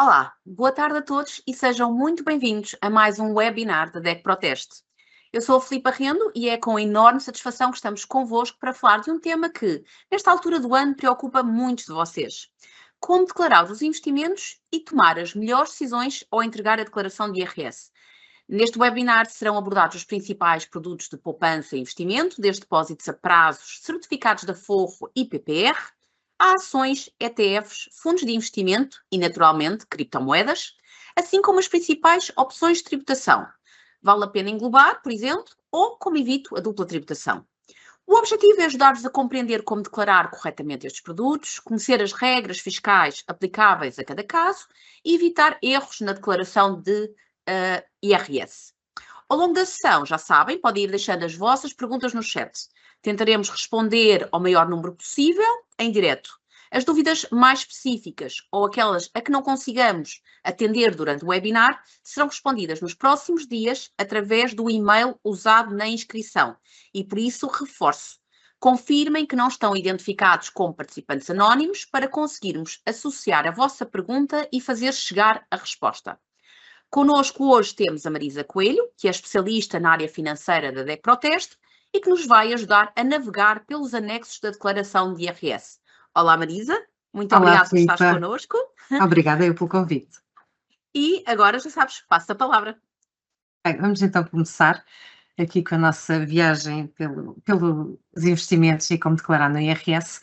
Olá, boa tarde a todos e sejam muito bem-vindos a mais um webinar da DEC Proteste. Eu sou a Filipa Rendo e é com enorme satisfação que estamos convosco para falar de um tema que, nesta altura do ano, preocupa muitos de vocês. Como declarar os investimentos e tomar as melhores decisões ao entregar a declaração de IRS. Neste webinar serão abordados os principais produtos de poupança e investimento, desde depósitos a prazos, certificados da Forro e PPR, a ações, ETFs, fundos de investimento e, naturalmente, criptomoedas, assim como as principais opções de tributação. Vale a pena englobar, por exemplo, ou como evito a dupla tributação. O objetivo é ajudar-vos a compreender como declarar corretamente estes produtos, conhecer as regras fiscais aplicáveis a cada caso e evitar erros na declaração de IRS. Ao longo da sessão, já sabem, podem ir deixando as vossas perguntas no chat. Tentaremos responder ao maior número possível em direto. As dúvidas mais específicas ou aquelas a que não consigamos atender durante o webinar serão respondidas nos próximos dias através do e-mail usado na inscrição. E por isso reforço. Confirmem que não estão identificados como participantes anónimos para conseguirmos associar a vossa pergunta e fazer chegar a resposta. Connosco hoje temos a Marisa Coelho, que é especialista na área financeira da DEC Proteste e que nos vai ajudar a navegar pelos anexos da declaração de IRS. Olá, Marisa, muito Olá, obrigada por estares Filipa. connosco. Obrigada eu pelo convite. E agora, já sabes, passo a palavra. Bem, vamos então começar aqui com a nossa viagem pelos investimentos e como declarar no IRS.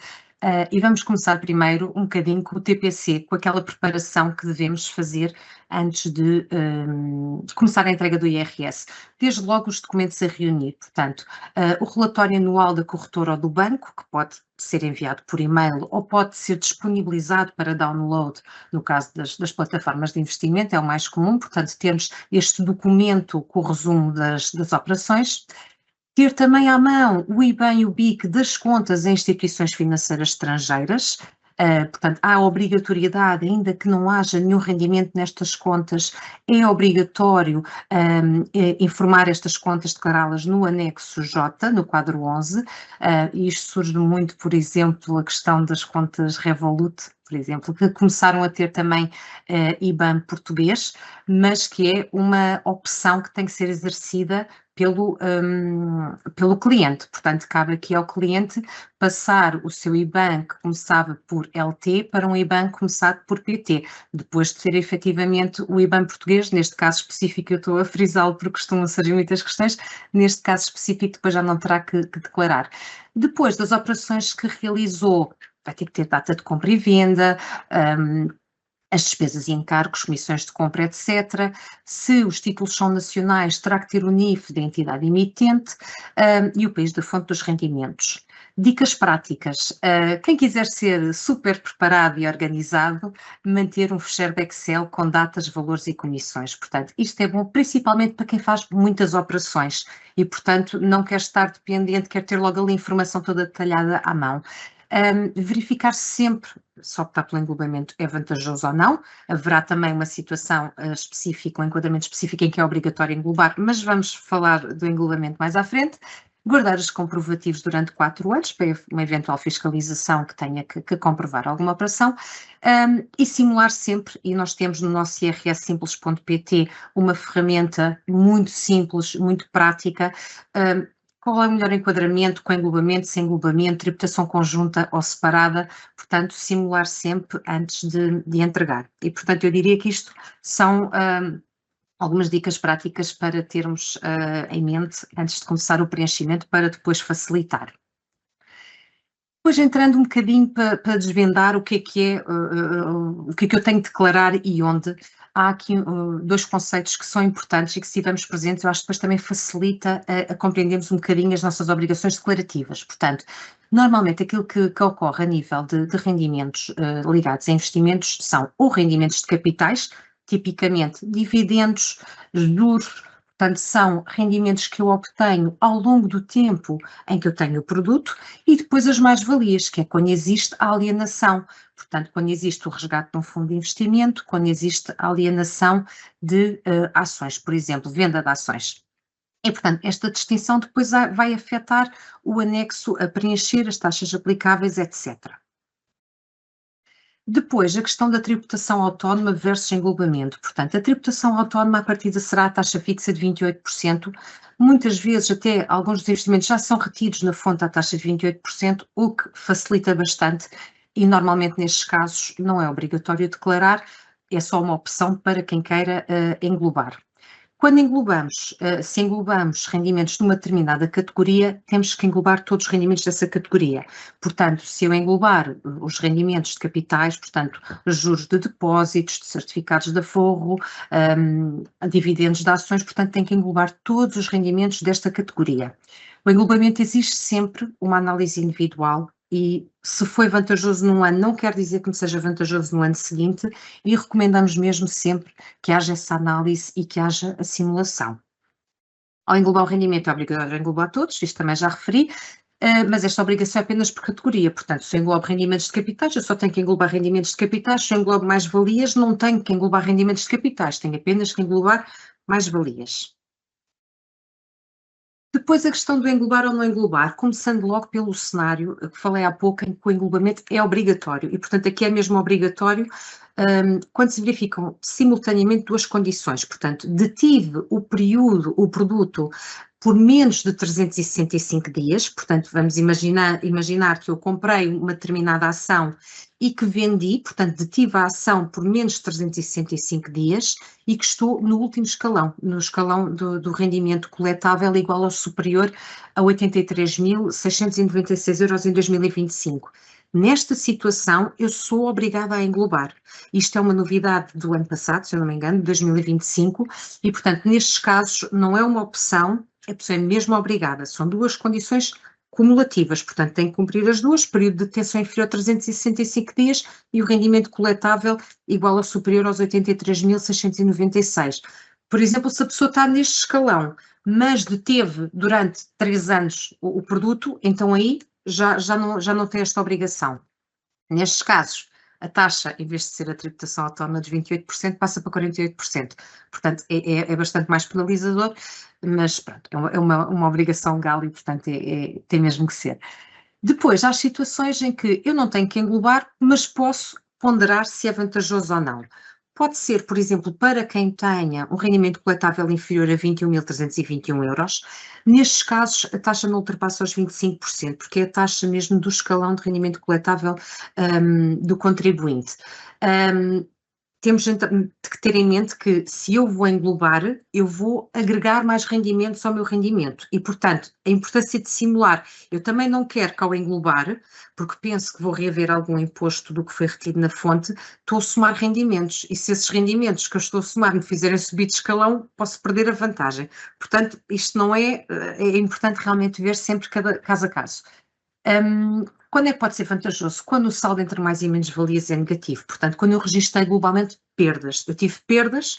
E vamos começar primeiro um bocadinho com o TPC, com aquela preparação que devemos fazer antes de começar a entrega do IRS. Desde logo os documentos a reunir, portanto, o relatório anual da corretora ou do banco, que pode ser enviado por e-mail ou pode ser disponibilizado para download no caso das plataformas de investimento, é o mais comum, portanto, termos este documento com o resumo das operações. Ter também à mão o IBAN e o BIC das contas em instituições financeiras estrangeiras. Portanto, há obrigatoriedade, ainda que não haja nenhum rendimento nestas contas, é obrigatório informar estas contas, declará-las no anexo J, no quadro 11. E isto surge muito, por exemplo, a questão das contas Revolut, por exemplo, que começaram a ter também IBAN português, mas que é uma opção que tem que ser exercida pelo cliente. Portanto, cabe aqui ao cliente passar o seu IBAN que começava por LT para um IBAN começado por PT, depois de ter efetivamente o IBAN português, neste caso específico eu estou a frisá-lo porque costumam surgir muitas questões, neste caso específico depois já não terá que declarar. Depois das operações que realizou, vai ter que ter data de compra e venda, as despesas e encargos, comissões de compra, etc. Se os títulos são nacionais, terá que ter o NIF da entidade emitente e o país da fonte dos rendimentos. Dicas práticas. Quem quiser ser super preparado e organizado, manter um fecheiro de Excel com datas, valores e comissões. Portanto, isto é bom principalmente para quem faz muitas operações e, portanto, não quer estar dependente, quer ter logo ali a informação toda detalhada à mão. Verificar sempre se optar pelo englobamento é vantajoso ou não. Haverá também uma situação específica, um enquadramento específico em que é obrigatório englobar, mas vamos falar do englobamento mais à frente. Guardar os comprovativos durante 4 anos para uma eventual fiscalização que tenha que comprovar alguma operação e simular sempre, e nós temos no nosso irssimples.pt uma ferramenta muito simples, muito prática, qual é o melhor enquadramento, com englobamento, sem englobamento, tributação conjunta ou separada, portanto, simular sempre antes de entregar. E, portanto, eu diria que isto são algumas dicas práticas para termos em mente antes de começar o preenchimento, para depois facilitar. Depois entrando um bocadinho para desvendar o que é o que eu tenho de declarar e onde, há aqui 2 conceitos que são importantes e que, se tivermos presentes, eu acho que depois também facilita a compreendermos um bocadinho as nossas obrigações declarativas. Portanto, normalmente aquilo que ocorre a nível de rendimentos ligados a investimentos são ou rendimentos de capitais, tipicamente dividendos, juros. Portanto, são rendimentos que eu obtenho ao longo do tempo em que eu tenho o produto, e depois as mais-valias, que é quando existe a alienação. Portanto, quando existe o resgate de um fundo de investimento, quando existe a alienação de ações, por exemplo, venda de ações. E, portanto, esta distinção depois vai afetar o anexo a preencher, as taxas aplicáveis, etc. Depois, a questão da tributação autónoma versus englobamento. Portanto, a tributação autónoma, à partida, será a taxa fixa de 28%. Muitas vezes, até alguns dos investimentos já são retidos na fonte à taxa de 28%, o que facilita bastante e, normalmente, nestes casos, não é obrigatório declarar, é só uma opção para quem queira englobar. Quando englobamos, se englobamos rendimentos de uma determinada categoria, temos que englobar todos os rendimentos dessa categoria. Portanto, se eu englobar os rendimentos de capitais, portanto, juros de depósitos, de certificados de aforro, dividendos de ações, portanto, tem que englobar todos os rendimentos desta categoria. O englobamento exige sempre uma análise individual e se foi vantajoso num ano, não quer dizer que me seja vantajoso no ano seguinte e recomendamos mesmo sempre que haja essa análise e que haja a simulação. Ao englobar o rendimento é obrigatório englobar todos, isto também já referi, mas esta obrigação é apenas por categoria, portanto, se eu englobo rendimentos de capitais, eu só tenho que englobar rendimentos de capitais, se eu englobo mais-valias, não tenho que englobar rendimentos de capitais, tenho apenas que englobar mais-valias. Depois a questão do englobar ou não englobar, começando logo pelo cenário que falei há pouco, em que o englobamento é obrigatório, e portanto aqui é mesmo obrigatório quando se verificam simultaneamente duas condições, portanto, detive o produto por menos de 365 dias, portanto, vamos imaginar que eu comprei uma determinada ação e que vendi, portanto, detive a ação por menos de 365 dias e que estou no último escalão, no escalão do rendimento coletável igual ou superior a 83.696 euros em 2025. Nesta situação, eu sou obrigada a englobar. Isto é uma novidade do ano passado, se eu não me engano, de 2025, e, portanto, nestes casos, não é uma opção, a pessoa é mesmo obrigada. São duas condições cumulativas, portanto, tem que cumprir as duas, período de detenção inferior a 365 dias e o rendimento coletável igual ou superior aos 83.696. Por exemplo, se a pessoa está neste escalão, mas deteve durante 3 anos o produto, então aí já não tem esta obrigação. Nestes casos, a taxa, em vez de ser a tributação autónoma de 28%, passa para 48%. Portanto, é bastante mais penalizador, mas pronto, é uma obrigação legal e, portanto, tem mesmo que ser. Depois, há as situações em que eu não tenho que englobar, mas posso ponderar se é vantajoso ou não. Pode ser, por exemplo, para quem tenha um rendimento coletável inferior a 21.321 euros. Nestes casos, a taxa não ultrapassa os 25%, porque é a taxa mesmo do escalão de rendimento coletável do contribuinte. Temos que ter em mente que se eu vou englobar, eu vou agregar mais rendimentos ao meu rendimento e, portanto, a importância de simular. Eu também não quero que ao englobar, porque penso que vou reaver algum imposto do que foi retido na fonte, estou a somar rendimentos e se esses rendimentos que eu estou a somar me fizerem subir de escalão, posso perder a vantagem. Portanto, isto não é importante realmente ver sempre cada caso a caso. Quando é que pode ser vantajoso? Quando o saldo entre mais e menos valias é negativo. Portanto, quando eu registrei globalmente perdas, eu tive perdas,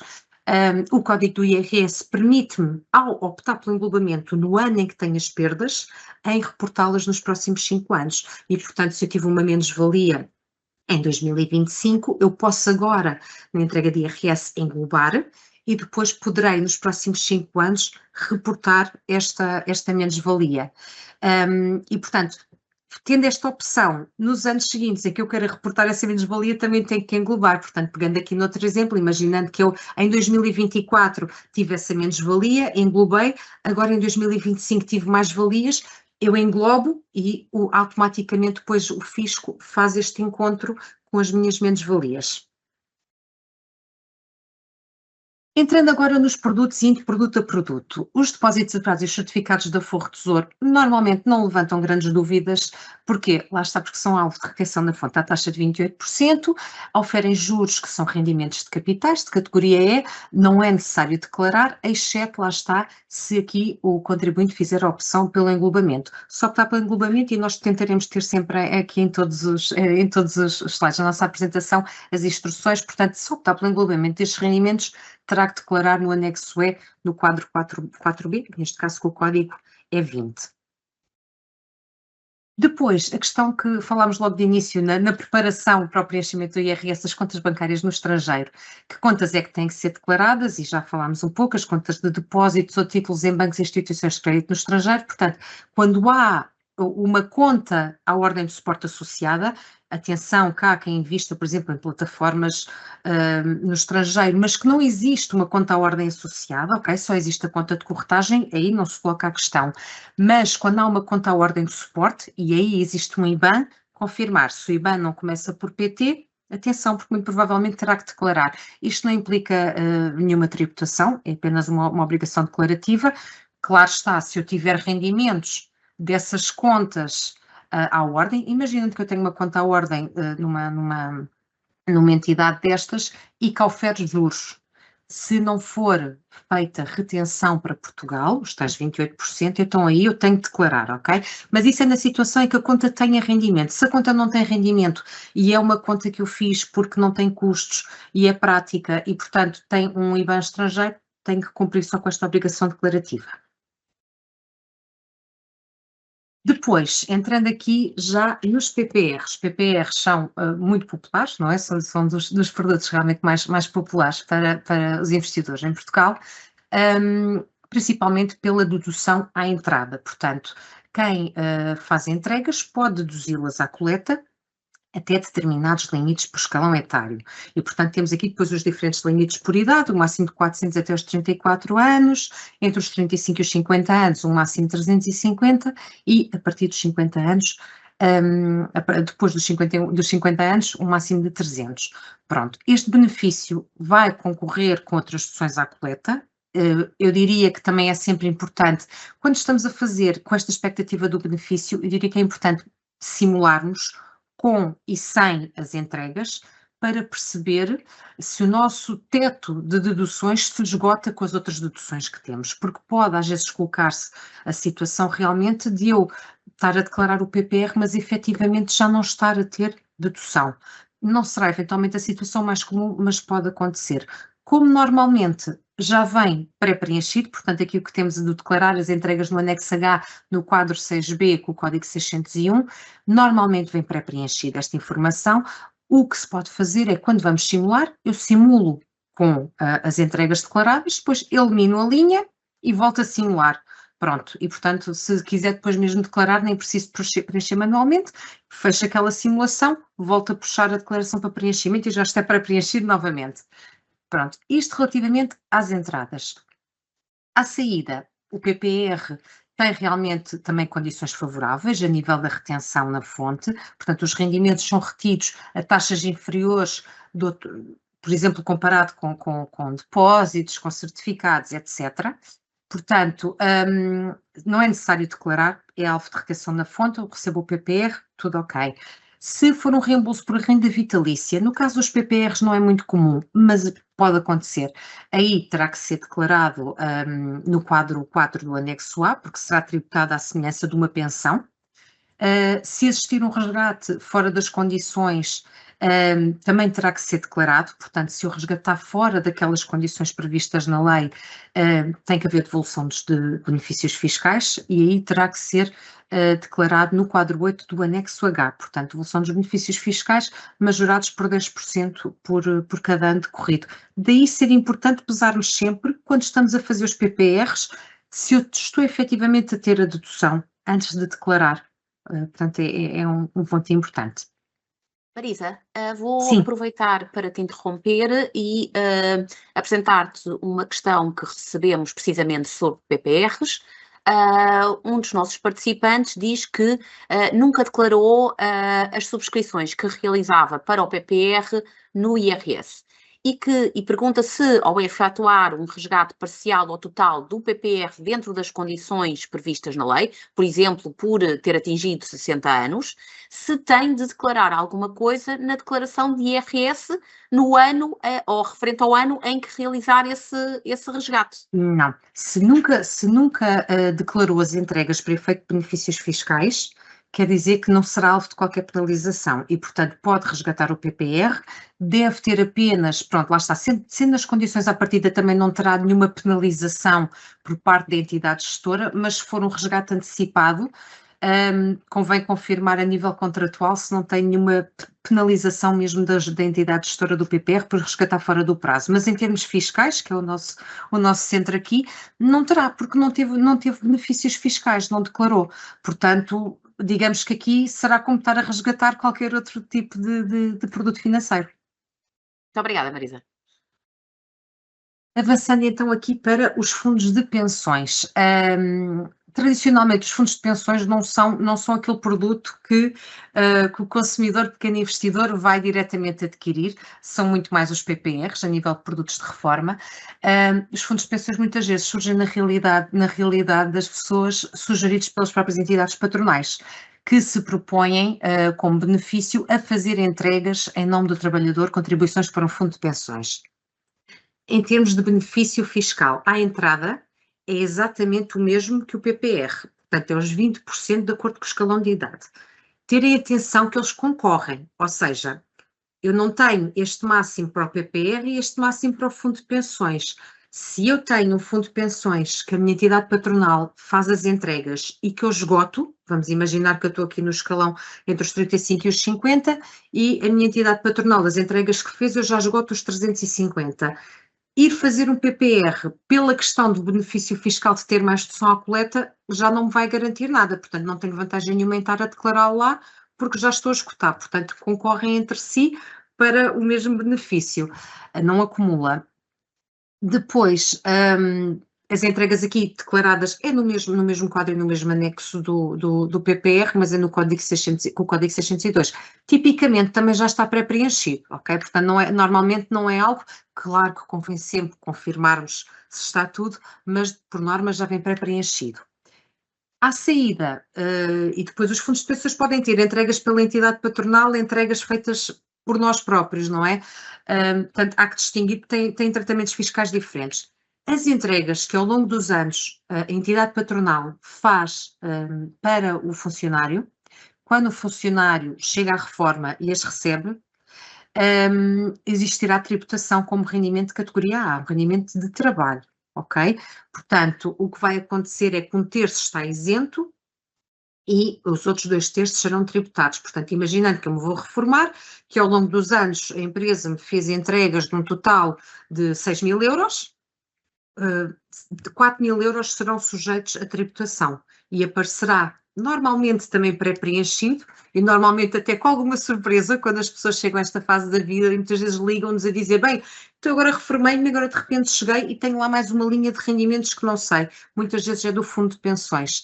o código do IRS permite-me, ao optar pelo englobamento no ano em que tenho as perdas, em reportá-las nos próximos 5 anos. E, portanto, se eu tive uma menos-valia em 2025, eu posso agora, na entrega de IRS, englobar e depois poderei, nos próximos 5 anos, reportar esta menos-valia. E, portanto, tendo esta opção, nos anos seguintes em que eu quero reportar essa menos-valia, também tenho que englobar. Portanto, pegando aqui noutro exemplo, imaginando que eu em 2024 tive essa menos-valia, englobei, agora em 2025 tive mais-valias, eu englobo e automaticamente depois o fisco faz este encontro com as minhas menos-valias. Entrando agora nos produtos indo produto a produto, os depósitos a prazo e os certificados de aforro tesouro normalmente não levantam grandes dúvidas, porque lá está, porque são alvo de retenção na fonte à taxa de 28%, oferem juros que são rendimentos de capitais, de categoria E, não é necessário declarar, exceto, lá está, se aqui o contribuinte fizer a opção pelo englobamento. Só optar pelo englobamento e nós tentaremos ter sempre aqui em todos os slides da nossa apresentação as instruções, portanto, se optar pelo englobamento destes rendimentos, terá que declarar no anexo E, no quadro 4B, neste caso com o código é 20. Depois, a questão que falámos logo de início, na preparação para o preenchimento do IRS das contas bancárias no estrangeiro, que contas é que têm que ser declaradas, e já falámos um pouco, as contas de depósitos ou títulos em bancos e instituições de crédito no estrangeiro, portanto, quando há uma conta à ordem de suporte associada. Atenção, cá quem invista, por exemplo, em plataformas no estrangeiro, mas que não existe uma conta à ordem associada, ok? Só existe a conta de corretagem, aí não se coloca a questão. Mas quando há uma conta à ordem de suporte, e aí existe um IBAN, confirmar se o IBAN não começa por PT, atenção, porque muito provavelmente terá que declarar. Isto não implica nenhuma tributação, é apenas uma obrigação declarativa. Claro está, se eu tiver rendimentos dessas contas à ordem, imaginando que eu tenho uma conta à ordem numa entidade destas e que ofere juros. Se não for feita retenção para Portugal, os tais 28%, então aí eu tenho que declarar, ok? Mas isso é na situação em que a conta tenha rendimento. Se a conta não tem rendimento e é uma conta que eu fiz porque não tem custos e é prática e, portanto, tem um IBAN estrangeiro, tenho que cumprir só com esta obrigação declarativa. Depois, entrando aqui já nos PPRs. PPRs são muito populares, não é? São dos produtos realmente mais populares para os investidores em Portugal, principalmente pela dedução à entrada. Portanto, quem faz entregas pode deduzi-las à coleta até determinados limites por escalão etário. E, portanto, temos aqui depois os diferentes limites por idade, o máximo de 400 até os 34 anos, entre os 35 e os 50 anos, um máximo de 350, e a partir dos 50 anos, depois dos 50 anos, um máximo de 300. Pronto, este benefício vai concorrer com outras deduções à coleta. Eu diria que também é sempre importante, quando estamos a fazer com esta expectativa do benefício, eu diria que é importante simularmos com e sem as entregas, para perceber se o nosso teto de deduções se esgota com as outras deduções que temos, porque pode às vezes colocar-se a situação realmente de eu estar a declarar o PPR, mas efetivamente já não estar a ter dedução. Não será eventualmente a situação mais comum, mas pode acontecer. Como normalmente já vem pré-preenchido, portanto aqui o que temos de declarar as entregas no anexo H, no quadro 6B, com o código 601, normalmente vem pré-preenchida esta informação. O que se pode fazer é, quando vamos simular, eu simulo com as entregas declaradas, depois elimino a linha e volto a simular. Pronto, e portanto, se quiser depois mesmo declarar, nem preciso preencher manualmente, fecho aquela simulação, volto a puxar a declaração para preenchimento e já está pré-preenchido novamente. Pronto, isto relativamente às entradas. À saída, o PPR tem realmente também condições favoráveis a nível da retenção na fonte, portanto os rendimentos são retidos a taxas inferiores, por exemplo, comparado com depósitos, com certificados, etc. Portanto, não é necessário declarar, é alvo de retenção na fonte, eu recebo o PPR, tudo ok. Se for um reembolso por renda vitalícia, no caso dos PPRs não é muito comum, mas pode acontecer, aí terá que ser declarado no quadro 4 do anexo A, porque será tributado à semelhança de uma pensão. Se existir um resgate fora das condições, também terá que ser declarado, portanto, se o resgate está fora daquelas condições previstas na lei, tem que haver devolução de benefícios fiscais e aí terá que ser declarado no quadro 8 do anexo H, portanto, devolução dos benefícios fiscais majorados por 10% por cada ano decorrido. Daí ser importante pesarmos sempre, quando estamos a fazer os PPRs, se eu estou efetivamente a ter a dedução antes de declarar. Portanto, é um ponto importante. Marisa, vou Sim. aproveitar para te interromper e apresentar-te uma questão que recebemos precisamente sobre PPRs. Um dos nossos participantes diz que nunca declarou as subscrições que realizava para o PPR no IRS e pergunta se, ao efetuar um resgate parcial ou total do PPR dentro das condições previstas na lei, por exemplo, por ter atingido 60 anos, se tem de declarar alguma coisa na declaração de IRS no ano ou referente ao ano em que realizar esse resgate. Não. Se nunca declarou as entregas para efeito de benefícios fiscais, quer dizer que não será alvo de qualquer penalização e, portanto, pode resgatar o PPR, deve ter apenas, pronto, lá está, sendo nas condições à partida também não terá nenhuma penalização por parte da entidade gestora, mas se for um resgate antecipado, convém confirmar a nível contratual se não tem nenhuma penalização mesmo da entidade gestora do PPR por resgatar fora do prazo, mas em termos fiscais, que é o nosso centro aqui, não terá, porque não teve benefícios fiscais, não declarou, portanto, digamos que aqui será como estar a resgatar qualquer outro tipo de produto financeiro. Muito obrigada, Marisa. Avançando então aqui para os fundos de pensões. Tradicionalmente, os fundos de pensões não são aquele produto que o consumidor pequeno investidor vai diretamente adquirir, são muito mais os PPRs, a nível de produtos de reforma. Os fundos de pensões muitas vezes surgem na realidade das pessoas, sugeridos pelas próprias entidades patronais, que se propõem, como benefício, a fazer entregas em nome do trabalhador, contribuições para um fundo de pensões. Em termos de benefício fiscal à entrada, é exatamente o mesmo que o PPR, portanto é os 20% de acordo com o escalão de idade. Terem atenção que eles concorrem, ou seja, eu não tenho este máximo para o PPR e este máximo para o fundo de pensões. Se eu tenho um fundo de pensões que a minha entidade patronal faz as entregas e que eu esgoto, vamos imaginar que eu estou aqui no escalão entre os 35 e os 50 e a minha entidade patronal, as entregas que fez, eu já esgoto os 350. Ir fazer um PPR pela questão do benefício fiscal de ter mais dedução à coleta já não me vai garantir nada, portanto não tenho vantagem nenhuma em estar a declará-lo lá porque já estou a esgotar, portanto concorrem entre si para o mesmo benefício, não acumula. Depois, as entregas aqui declaradas é no mesmo quadro e no mesmo anexo do PPR, mas é no código 600, com o código 602. Tipicamente também já está pré-preenchido, ok? Portanto, normalmente não é algo, claro que convém sempre confirmarmos se está tudo, mas por norma já vem pré-preenchido. À saída, e depois os fundos de pensões podem ter entregas pela entidade patronal, entregas feitas por nós próprios, não é? Portanto, há que distinguir que têm tratamentos fiscais diferentes. As entregas que ao longo dos anos a entidade patronal faz para o funcionário, quando o funcionário chega à reforma e as recebe, existirá tributação como rendimento de categoria A, rendimento de trabalho, ok? Portanto, o que vai acontecer é que um terço está isento e os outros 2/3 serão tributados. Portanto, imaginando que eu me vou reformar, que ao longo dos anos a empresa me fez entregas de um total de 6.000 euros, 4.000 euros serão sujeitos a tributação e aparecerá normalmente também pré-preenchido e normalmente até com alguma surpresa quando as pessoas chegam a esta fase da vida e muitas vezes ligam-nos a dizer, bem, então agora reformei-me, agora de repente cheguei e tenho lá mais uma linha de rendimentos que não sei, muitas vezes é do fundo de pensões.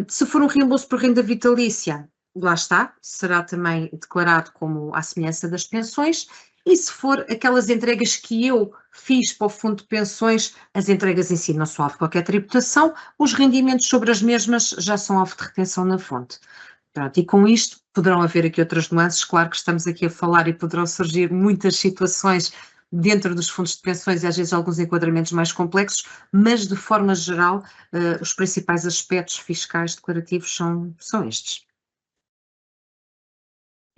Se for um reembolso por renda vitalícia, lá está, será também declarado como à semelhança das pensões, e se for aquelas entregas que eu fiz para o fundo de pensões, as entregas em si não são alvo de qualquer tributação, os rendimentos sobre as mesmas já são alvo de retenção na fonte. Pronto, e com isto poderão haver aqui outras nuances, claro que estamos aqui a falar e poderão surgir muitas situações dentro dos fundos de pensões e às vezes alguns enquadramentos mais complexos, mas de forma geral os principais aspectos fiscais declarativos são estes.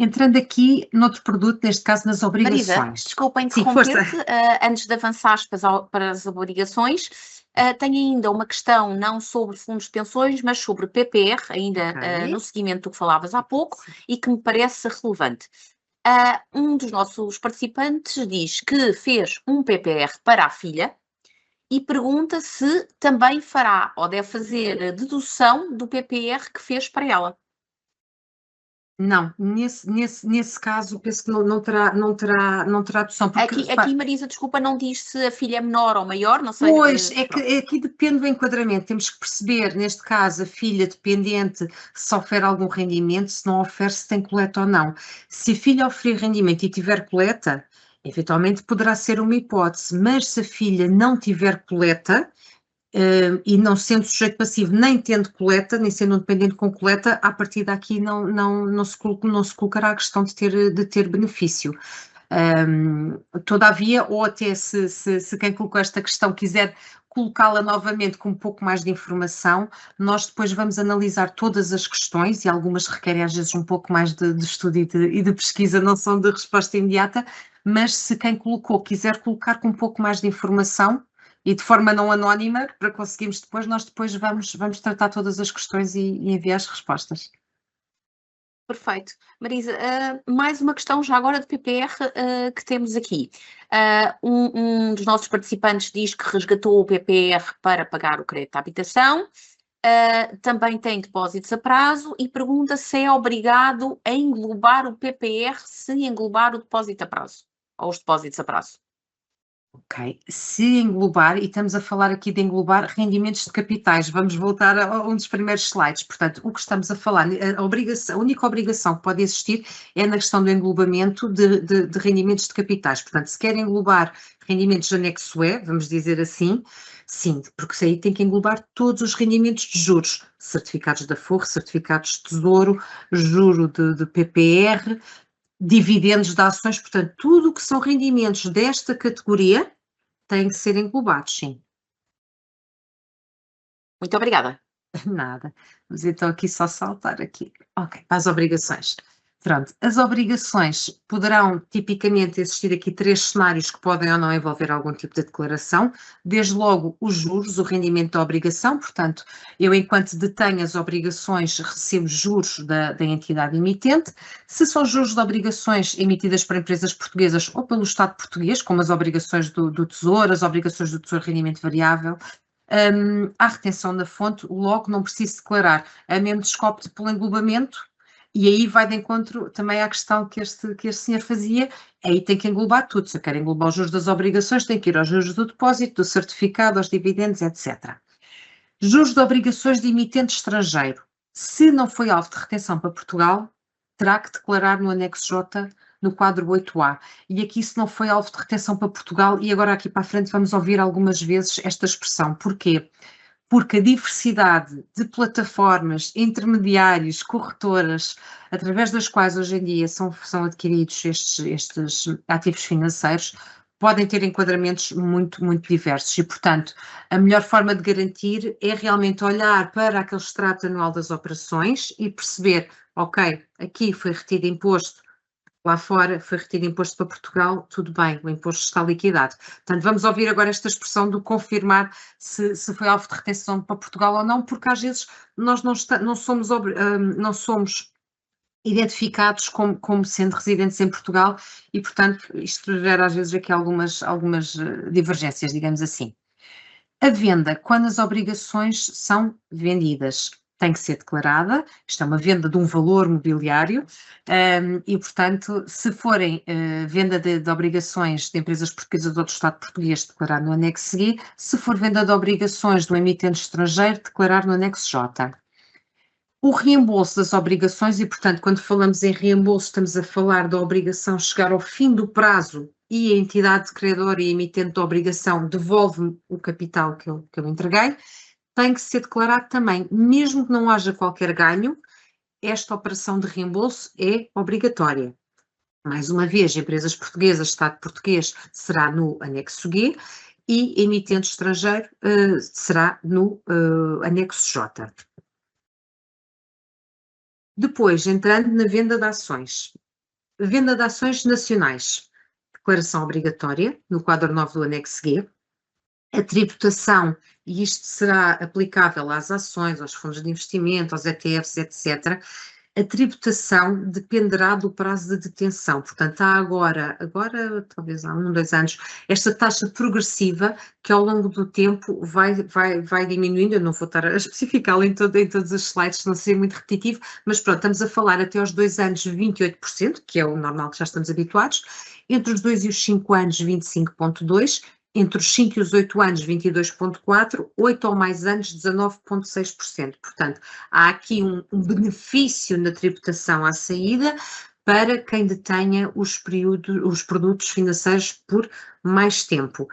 Entrando aqui noutro produto, neste caso nas obrigações. Marisa, desculpa interromper-te, antes de avançares para as obrigações, tenho ainda uma questão não sobre fundos de pensões, mas sobre PPR, ainda no seguimento do que falavas há pouco, e que me parece relevante. Um dos nossos participantes diz que fez um PPR para a filha e pergunta se também fará ou deve fazer dedução do PPR que fez para ela. Não, nesse caso penso que não terá dedução. Aqui, Marisa, desculpa, não diz se a filha é menor ou maior, não sei. Pois, aqui depende do enquadramento, temos que perceber, neste caso, a filha dependente se oferece algum rendimento, se não oferece, se tem coleta ou não. Se a filha oferecer rendimento e tiver coleta, eventualmente poderá ser uma hipótese, mas se a filha não tiver coleta, e não sendo sujeito passivo, nem tendo coleta, nem sendo um dependente com coleta, a partir daqui não se colocará a questão de ter benefício. Todavia, ou até se quem colocou esta questão quiser colocá-la novamente com um pouco mais de informação, nós depois vamos analisar todas as questões e algumas requerem às vezes um pouco mais de estudo e de pesquisa, não são de resposta imediata, mas se quem colocou quiser colocar com um pouco mais de informação, e de forma não anónima, para conseguirmos depois, nós depois vamos tratar todas as questões e enviar as respostas. Perfeito. Marisa, mais uma questão já agora de PPR que temos aqui. Um dos nossos participantes diz que resgatou o PPR para pagar o crédito à habitação Também tem depósitos a prazo e pergunta se é obrigado a englobar o PPR se englobar o depósito a prazo, ou os depósitos a prazo. Ok, se englobar, e estamos a falar aqui de englobar rendimentos de capitais, vamos voltar a um dos primeiros slides, portanto, o que estamos a falar, a única obrigação que pode existir é na questão do englobamento de rendimentos de capitais, portanto, se quer englobar rendimentos de anexo E, vamos dizer assim, sim, porque isso aí tem que englobar todos os rendimentos de juros, certificados da Forro, certificados de Tesouro, juro de PPR, dividendos de ações, portanto, tudo o que são rendimentos desta categoria têm que ser englobados, sim. Muito obrigada. Nada. Vamos então aqui só saltar aqui. Ok, para as obrigações. Pronto, as obrigações poderão tipicamente existir aqui 3 cenários que podem ou não envolver algum tipo de declaração, desde logo os juros, o rendimento da obrigação, portanto, eu enquanto detenho as obrigações recebo juros da entidade emitente, se são juros de obrigações emitidas por empresas portuguesas ou pelo Estado português, como as obrigações do Tesouro, as obrigações do Tesouro Rendimento Variável, há retenção da fonte, logo não preciso declarar, a menos que opte pelo englobamento, e aí vai de encontro também à questão que este senhor fazia, aí tem que englobar tudo, se eu quero englobar os juros das obrigações, tem que ir aos juros do depósito, do certificado, aos dividendos, etc. Juros de obrigações de emitente estrangeiro. Se não foi alvo de retenção para Portugal, terá que declarar no anexo J, no quadro 8A. E aqui se não foi alvo de retenção para Portugal, e agora aqui para a frente vamos ouvir algumas vezes esta expressão. Porquê? Porque a diversidade de plataformas, intermediários, corretoras, através das quais hoje em dia são adquiridos estes ativos financeiros, podem ter enquadramentos muito, muito diversos e, portanto, a melhor forma de garantir é realmente olhar para aquele extrato anual das operações e perceber, ok, aqui foi retido imposto, lá fora foi retido imposto para Portugal, tudo bem, o imposto está liquidado. Portanto, vamos ouvir agora esta expressão do confirmar se foi alvo de retenção para Portugal ou não, porque às vezes nós não somos identificados como sendo residentes em Portugal e, portanto, isto gera às vezes aqui algumas divergências, digamos assim. A venda, quando as obrigações são vendidas, tem que ser declarada, isto é uma venda de um valor mobiliário, e, portanto, se forem venda de obrigações de empresas portuguesas ou do Estado português, declarar no anexo G, se for venda de obrigações do emitente estrangeiro, declarar no anexo J. O reembolso das obrigações, e, portanto, quando falamos em reembolso, estamos a falar da obrigação chegar ao fim do prazo e a entidade credora e emitente da obrigação devolve-me o capital que eu entreguei, tem que ser declarado também, mesmo que não haja qualquer ganho, esta operação de reembolso é obrigatória. Mais uma vez, empresas portuguesas, Estado português, será no anexo G e emitente estrangeiro será no anexo J. Depois, entrando na venda de ações. Venda de ações nacionais. Declaração obrigatória, no quadro 9 do anexo G. A tributação, e isto será aplicável às ações, aos fundos de investimento, aos ETFs, etc. A tributação dependerá do prazo de detenção. Portanto, há agora, talvez há 1, 2 anos, esta taxa progressiva que ao longo do tempo vai diminuindo. Eu não vou estar a especificá-la em todos os slides, não ser muito repetitivo, mas pronto, estamos a falar até aos 2 anos 28%, que é o normal que já estamos habituados, entre os 2 e os 5 anos 25,2%, entre os 5 e os 8 anos, 22,4%, 8 ou mais anos, 19,6%. Portanto, há aqui um benefício na tributação à saída para quem detenha os produtos financeiros por mais tempo.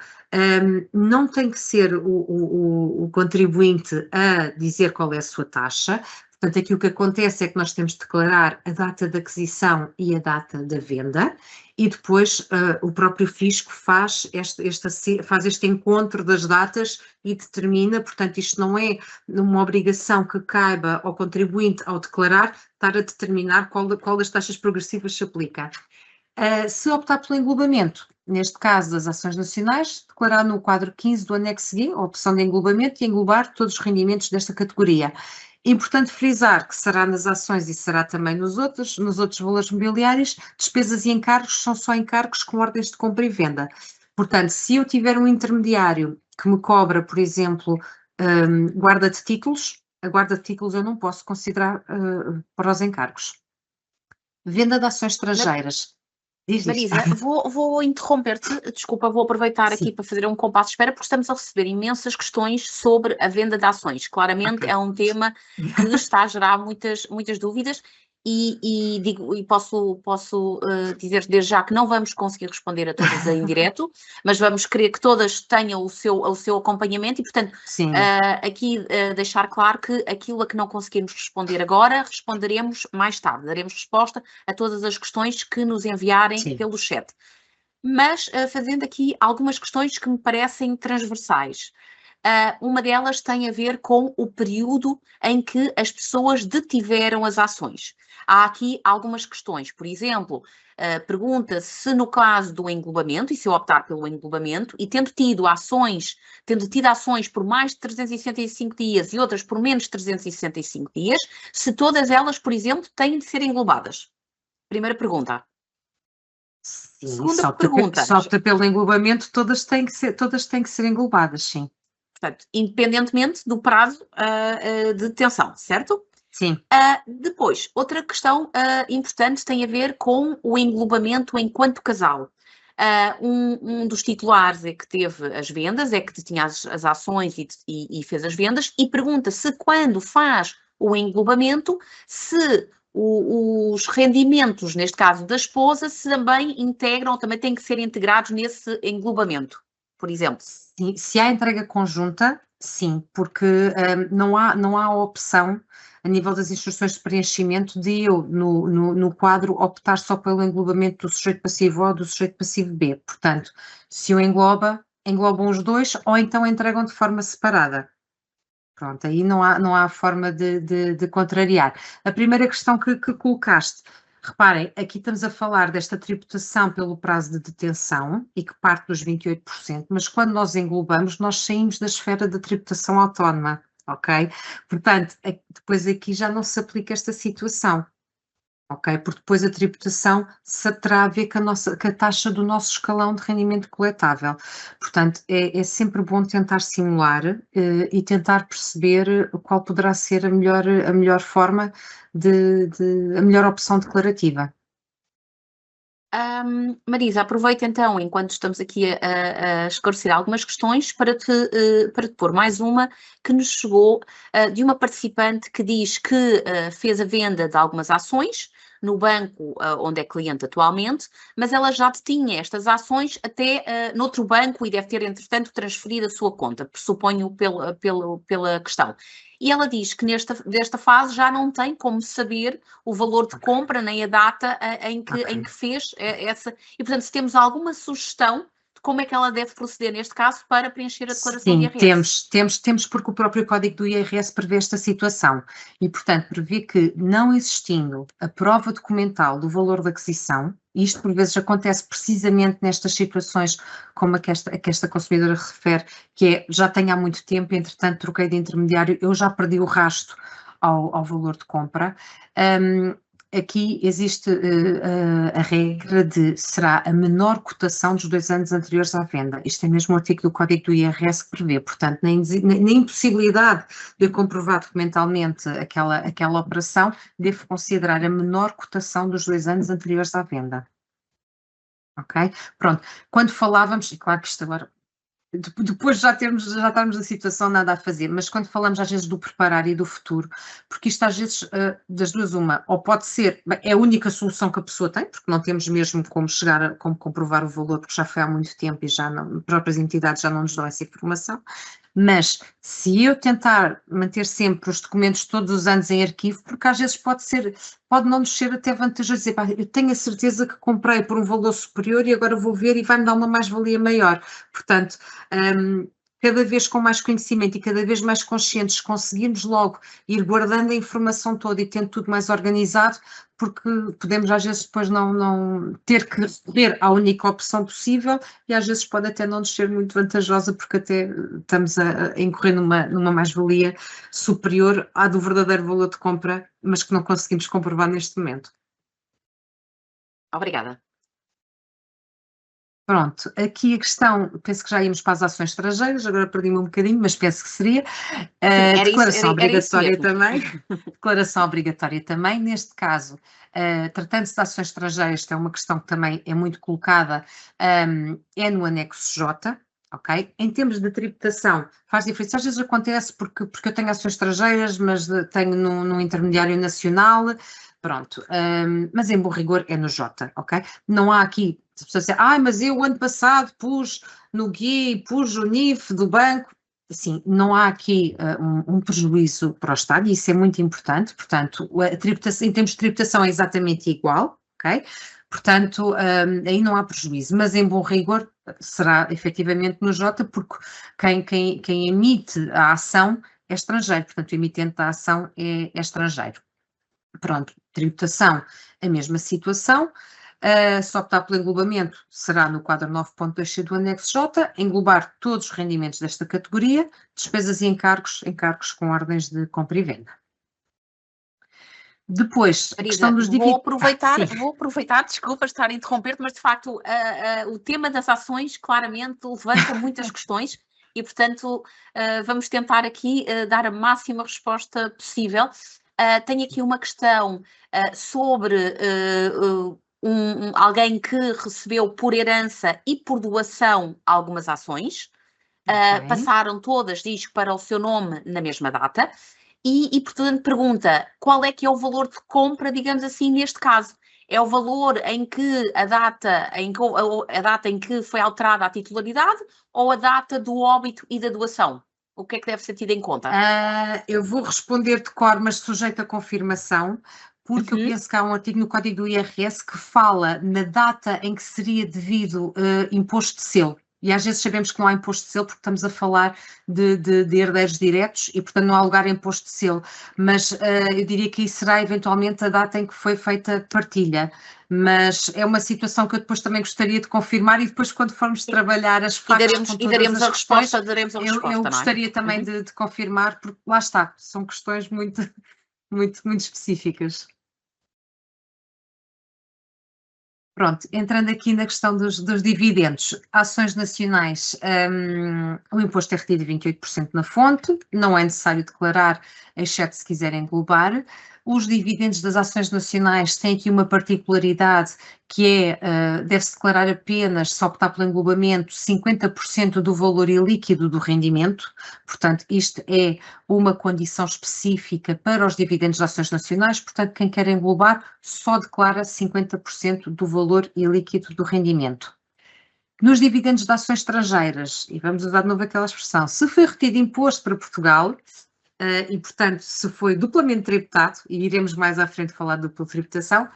Não tem que ser o contribuinte a dizer qual é a sua taxa. Portanto, aqui o que acontece é que nós temos de declarar a data de aquisição e a data da venda e depois o próprio fisco faz este encontro das datas e determina, portanto, isto não é uma obrigação que caiba ao contribuinte ao declarar, estar a determinar qual das taxas progressivas se aplica. Se optar pelo englobamento, neste caso das ações nacionais, declarar no quadro 15 do anexo G a opção de englobamento e englobar todos os rendimentos desta categoria. É importante frisar que será nas ações e será também nos outros valores mobiliários, despesas e encargos são só encargos com ordens de compra e venda. Portanto, se eu tiver um intermediário que me cobra, por exemplo, guarda de títulos, a guarda de títulos eu não posso considerar para os encargos. Venda de ações estrangeiras. Marisa, vou interromper-te, desculpa, vou aproveitar aqui para fazer um compasso de espera, porque estamos a receber imensas questões sobre a venda de ações. Claramente é um tema que está a gerar muitas dúvidas e posso dizer desde já que não vamos conseguir responder a todas em direto, mas vamos querer que todas tenham o seu acompanhamento e, portanto, aqui deixar claro que aquilo a que não conseguirmos responder agora, responderemos mais tarde, daremos resposta a todas as questões que nos enviarem pelo chat. Mas fazendo aqui algumas questões que me parecem transversais. Uma delas tem a ver com o período em que as pessoas detiveram as ações. Há aqui algumas questões, por exemplo, pergunta se no caso do englobamento, e se eu optar pelo englobamento, e tendo tido ações por mais de 365 dias e outras por menos de 365 dias, se todas elas, por exemplo, têm de ser englobadas. Primeira pergunta. Sim, segunda pergunta. Se opta pelo englobamento, todas têm que ser englobadas, sim. Portanto, independentemente do prazo de detenção, certo? Sim. Depois, outra questão importante tem a ver com o englobamento enquanto casal. Um dos titulares é que teve as vendas, é que tinha as ações e fez as vendas, e pergunta se quando faz o englobamento, se os rendimentos, neste caso da esposa, se também integram ou também têm que ser integrados nesse englobamento, por exemplo. Sim, se há entrega conjunta, sim, porque não há a opção a nível das instruções de preenchimento de eu, no quadro, optar só pelo englobamento do sujeito passivo A ou do sujeito passivo B. Portanto, se o englobam os dois ou então entregam de forma separada. Pronto, aí não há forma de contrariar. A primeira questão que colocaste, reparem, aqui estamos a falar desta tributação pelo prazo de detenção e que parte dos 28%, mas quando nós englobamos, nós saímos da esfera da tributação autónoma, ok? Portanto, depois aqui já não se aplica esta situação. Ok, porque depois a tributação se terá a ver com a taxa do nosso escalão de rendimento coletável. Portanto, é sempre bom tentar simular e tentar perceber qual poderá ser a melhor forma a melhor opção declarativa. Marisa, aproveita então, enquanto estamos aqui a esclarecer algumas questões, para te pôr mais uma que nos chegou de uma participante que diz que fez a venda de algumas ações no banco onde é cliente atualmente, mas ela já tinha estas ações até noutro banco e deve ter, entretanto, transferido a sua conta, pressuponho pela questão. E ela diz que desta fase já não tem como saber o valor de compra nem a data em que fez essa. E, portanto, se temos alguma sugestão de como é que ela deve proceder neste caso para preencher a declaração de IRS. Temos porque o próprio Código do IRS prevê esta situação e, portanto, prevê que não existindo a prova documental do valor da aquisição, isto por vezes acontece precisamente nestas situações como a que esta consumidora refere, que é, já tenho há muito tempo, entretanto troquei de intermediário, eu já perdi o rasto ao valor de compra. Aqui existe a regra de será a menor cotação dos 2 anos anteriores à venda. Isto é mesmo o artigo do Código do IRS que prevê, portanto, na impossibilidade de comprovar documentalmente aquela operação, devo considerar a menor cotação dos 2 anos anteriores à venda. Ok? Pronto. Quando falávamos, e claro que isto agora depois já estarmos na situação nada a fazer, mas quando falamos às vezes do preparar e do futuro, porque isto às vezes das duas uma, ou pode ser, é a única solução que a pessoa tem, porque não temos mesmo como comprovar o valor, porque já foi há muito tempo e já não, próprias entidades já não nos dão essa informação, mas se eu tentar manter sempre os documentos todos os anos em arquivo, porque às vezes pode não nos ser até vantajoso dizer, eu tenho a certeza que comprei por um valor superior e agora vou ver e vai-me dar uma mais-valia maior. Portanto, cada vez com mais conhecimento e cada vez mais conscientes, conseguirmos logo ir guardando a informação toda e tendo tudo mais organizado, porque podemos às vezes depois não ter que recorrer à única opção possível e às vezes pode até não nos ser muito vantajosa porque até estamos a incorrer numa mais-valia superior à do verdadeiro valor de compra, mas que não conseguimos comprovar neste momento. Obrigada. Pronto, aqui a questão, penso que já íamos para as ações estrangeiras, agora perdi-me um bocadinho, mas penso que seria. Declaração obrigatória também. Declaração obrigatória também, neste caso, tratando-se de ações estrangeiras, que é uma questão que também é muito colocada, é no anexo J, ok? Em termos de tributação, faz diferença. Às vezes acontece porque eu tenho ações estrangeiras, mas tenho num intermediário nacional, pronto. Mas em bom rigor é no J, ok? Não há aqui, se a pessoa disser, mas eu ano passado pus no GUI, pus o NIF do banco. Assim, não há aqui um prejuízo para o Estado, e isso é muito importante. Portanto, a tributação, em termos de tributação é exatamente igual, ok? Portanto, aí não há prejuízo, mas em bom rigor será efetivamente no J, porque quem emite a ação é estrangeiro, portanto, o emitente da ação é estrangeiro. Pronto, tributação, a mesma situação. Se optar pelo englobamento, será no quadro 9.2c do anexo J, englobar todos os rendimentos desta categoria, despesas e encargos com ordens de compra e venda. Depois, a questão dos dividendos. Vou aproveitar, desculpa estar a interromper-te, mas de facto o tema das ações claramente levanta muitas questões e, portanto, vamos tentar aqui dar a máxima resposta possível. Tenho aqui uma questão sobre alguém que recebeu por herança e por doação algumas ações. Okay. Passaram todas, diz, para o seu nome na mesma data. E, portanto, pergunta, qual é que é o valor de compra, digamos assim, neste caso? É o valor em que a data em que foi alterada a titularidade ou a data do óbito e da doação? O que é que deve ser tido em conta? Eu vou responder de cor, mas sujeito a confirmação, porque eu penso que há um artigo no Código do IRS que fala na data em que seria devido imposto de selo. E às vezes sabemos que não há imposto de selo porque estamos a falar de herdeiros diretos e, portanto, não há lugar a imposto de selo. Mas eu diria que isso será eventualmente a data em que foi feita a partilha. Mas é uma situação que eu depois também gostaria de confirmar e depois, quando formos trabalhar as placas e daremos a resposta, eu gostaria também de confirmar, porque lá está, são questões muito, muito, muito específicas. Pronto, entrando aqui na questão dos dividendos, ações nacionais, o imposto é retido de 28% na fonte, não é necessário declarar, exceto se quiserem englobar. Os dividendos das ações nacionais têm aqui uma particularidade que é, deve-se declarar apenas, se optar pelo englobamento, 50% do valor ilíquido do rendimento, portanto isto é uma condição específica para os dividendos das ações nacionais, portanto quem quer englobar só declara 50% do valor ilíquido do rendimento. Nos dividendos de ações estrangeiras, e vamos usar de novo aquela expressão, se foi retido imposto para Portugal, e portanto se foi duplamente tributado, e iremos mais à frente falar de dupla tributação,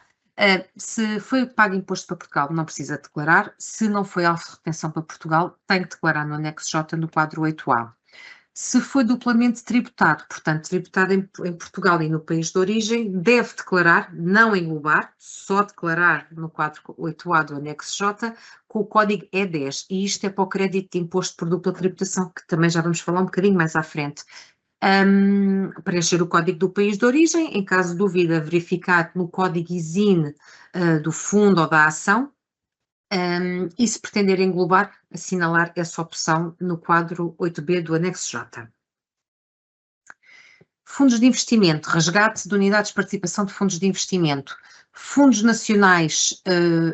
se foi pago imposto para Portugal, não precisa declarar. Se não foi alvo de retenção para Portugal, tem que declarar no anexo J no quadro 8A. Se foi duplamente tributado, portanto, tributado em Portugal e no país de origem, deve declarar, não englobar, só declarar no quadro 8A do anexo J, com o código E10. E isto é para o crédito de imposto por dupla tributação, que também já vamos falar um bocadinho mais à frente. Preencher o código do país de origem, em caso de dúvida, verificar no código ISIN do fundo ou da ação, e se pretender englobar, assinalar essa opção no quadro 8B do anexo J. Fundos de investimento, resgate de unidades de participação de fundos de investimento. Fundos nacionais,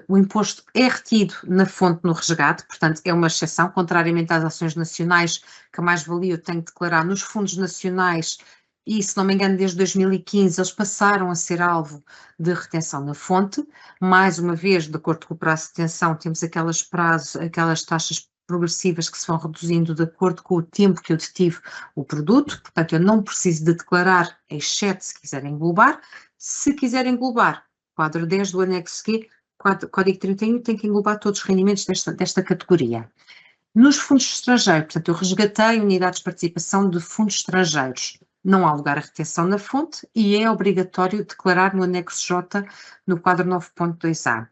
o imposto é retido na fonte no resgate, portanto é uma exceção, contrariamente às ações nacionais, que a mais-valia eu tenho que declarar nos fundos nacionais, e se não me engano desde 2015 eles passaram a ser alvo de retenção na fonte. Mais uma vez, de acordo com o prazo de retenção, temos aquelas taxas progressivas que se vão reduzindo de acordo com o tempo que eu detive o produto, portanto eu não preciso de declarar, exceto se quiserem englobar. Se quiserem englobar, quadro 10 do anexo Q, código 31, tem que englobar todos os rendimentos desta categoria. Nos fundos estrangeiros, portanto eu resgatei unidades de participação de fundos estrangeiros, não há lugar a retenção na fonte e é obrigatório declarar no anexo J no quadro 9.2A.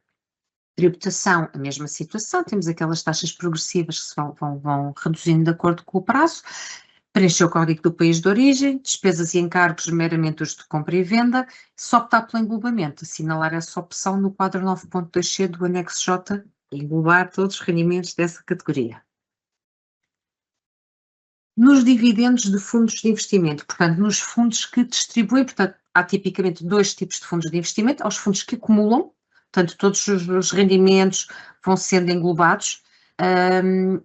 Tributação, a mesma situação, temos aquelas taxas progressivas que se vão reduzindo de acordo com o prazo. Preencher o código do país de origem, despesas e encargos meramente os de compra e venda, só optar pelo englobamento, assinalar essa opção no quadro 9.2c do anexo J englobar todos os rendimentos dessa categoria. Nos dividendos de fundos de investimento, portanto, nos fundos que distribuem, portanto, há tipicamente dois tipos de fundos de investimento, há os fundos que acumulam, portanto, todos os rendimentos vão sendo englobados,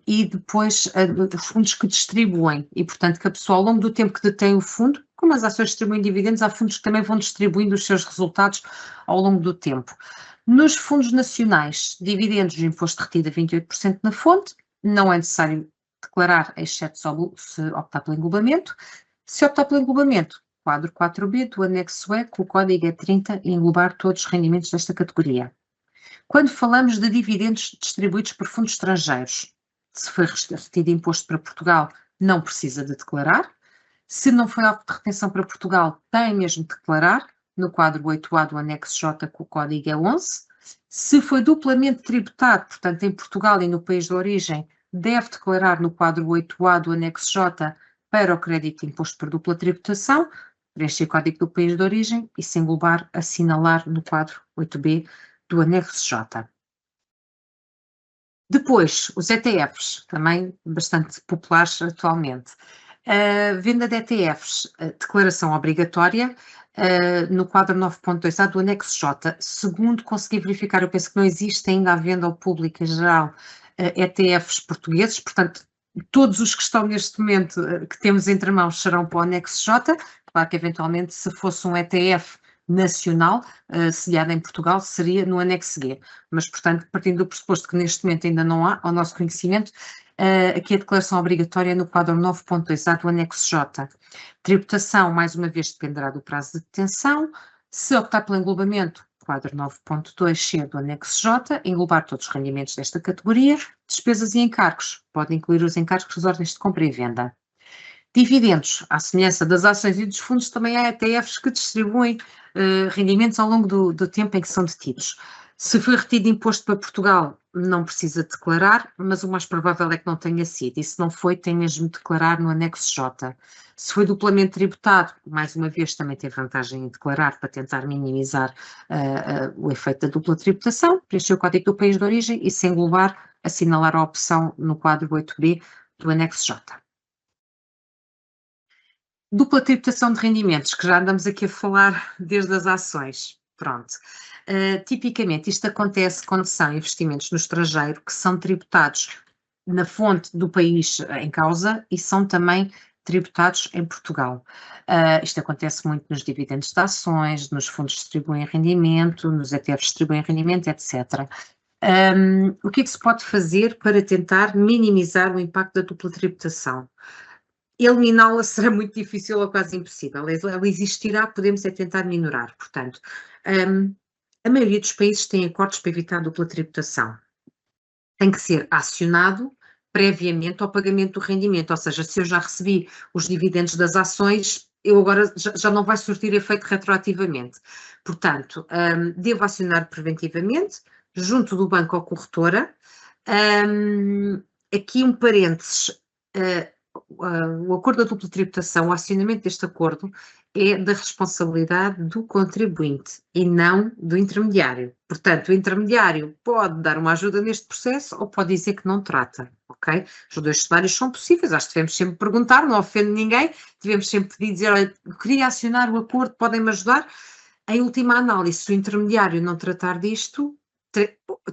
e depois os fundos que distribuem, e portanto que a pessoa ao longo do tempo que detém o fundo, como as ações distribuem dividendos, há fundos que também vão distribuindo os seus resultados ao longo do tempo. Nos fundos nacionais, dividendos de imposto retido a 28% na fonte, não é necessário declarar, exceto se optar pelo englobamento. Se optar pelo englobamento, quadro 4B do anexo E, com o código é 30, e englobar todos os rendimentos desta categoria. Quando falamos de dividendos distribuídos por fundos estrangeiros, se foi retido imposto para Portugal, não precisa de declarar. Se não foi alvo de retenção para Portugal, tem mesmo de declarar, no quadro 8A do anexo J, com o código é 11. Se foi duplamente tributado, portanto, em Portugal e no país de origem, deve declarar no quadro 8A do anexo J para o crédito de imposto por dupla tributação, preencher o código do país de origem e, se englobar, assinalar no quadro 8B do anexo J. Depois, os ETFs, também bastante populares atualmente. Venda de ETFs, declaração obrigatória, no quadro 9.2A do anexo J. Segundo consegui verificar, eu penso que não existe ainda à venda ao público em geral ETFs portugueses, portanto, todos os que estão neste momento, que temos entre mãos, serão para o anexo J. Claro que, eventualmente, se fosse um ETF nacional, sediado em Portugal, seria no anexo G. Mas, portanto, partindo do pressuposto que neste momento ainda não há, ao nosso conhecimento, aqui a declaração obrigatória no quadro 9.2A do anexo J. Tributação, mais uma vez, dependerá do prazo de detenção. Se optar pelo englobamento, quadro 9.2C do anexo J, englobar todos os rendimentos desta categoria. Despesas e encargos, pode incluir os encargos das ordens de compra e venda. Dividendos, à semelhança das ações e dos fundos, também há ETFs que distribuem rendimentos ao longo do tempo em que são detidos. Se foi retido imposto para Portugal, não precisa declarar, mas o mais provável é que não tenha sido. E se não foi, tem mesmo de declarar no anexo J. Se foi duplamente tributado, mais uma vez também tem vantagem em declarar para tentar minimizar o efeito da dupla tributação, preencher o código do país de origem e, se englobar, assinalar a opção no quadro 8B do anexo J. Dupla tributação de rendimentos, que já andamos aqui a falar desde as ações. Pronto. Tipicamente, isto acontece quando são investimentos no estrangeiro que são tributados na fonte do país em causa e são também tributados em Portugal. Isto acontece muito nos dividendos de ações, nos fundos que distribuem rendimento, nos ETFs que distribuem rendimento, etc. O que é que se pode fazer para tentar minimizar o impacto da dupla tributação? Eliminá-la será muito difícil ou quase impossível. Ela existirá, podemos é tentar minorar. Portanto, a maioria dos países tem acordos para evitar a dupla tributação. Tem que ser acionado previamente ao pagamento do rendimento, ou seja, se eu já recebi os dividendos das ações, eu agora já não vai surtir efeito retroativamente. Portanto, devo acionar preventivamente, junto do banco ou corretora. Aqui um parênteses, o acordo da dupla tributação, o acionamento deste acordo é da responsabilidade do contribuinte e não do intermediário. Portanto, o intermediário pode dar uma ajuda neste processo ou pode dizer que não trata, ok? Os dois cenários são possíveis, acho que devemos sempre perguntar, não ofende ninguém, devemos sempre pedir, dizer, olha, queria acionar o acordo, podem-me ajudar? Em última análise, se o intermediário não tratar disto,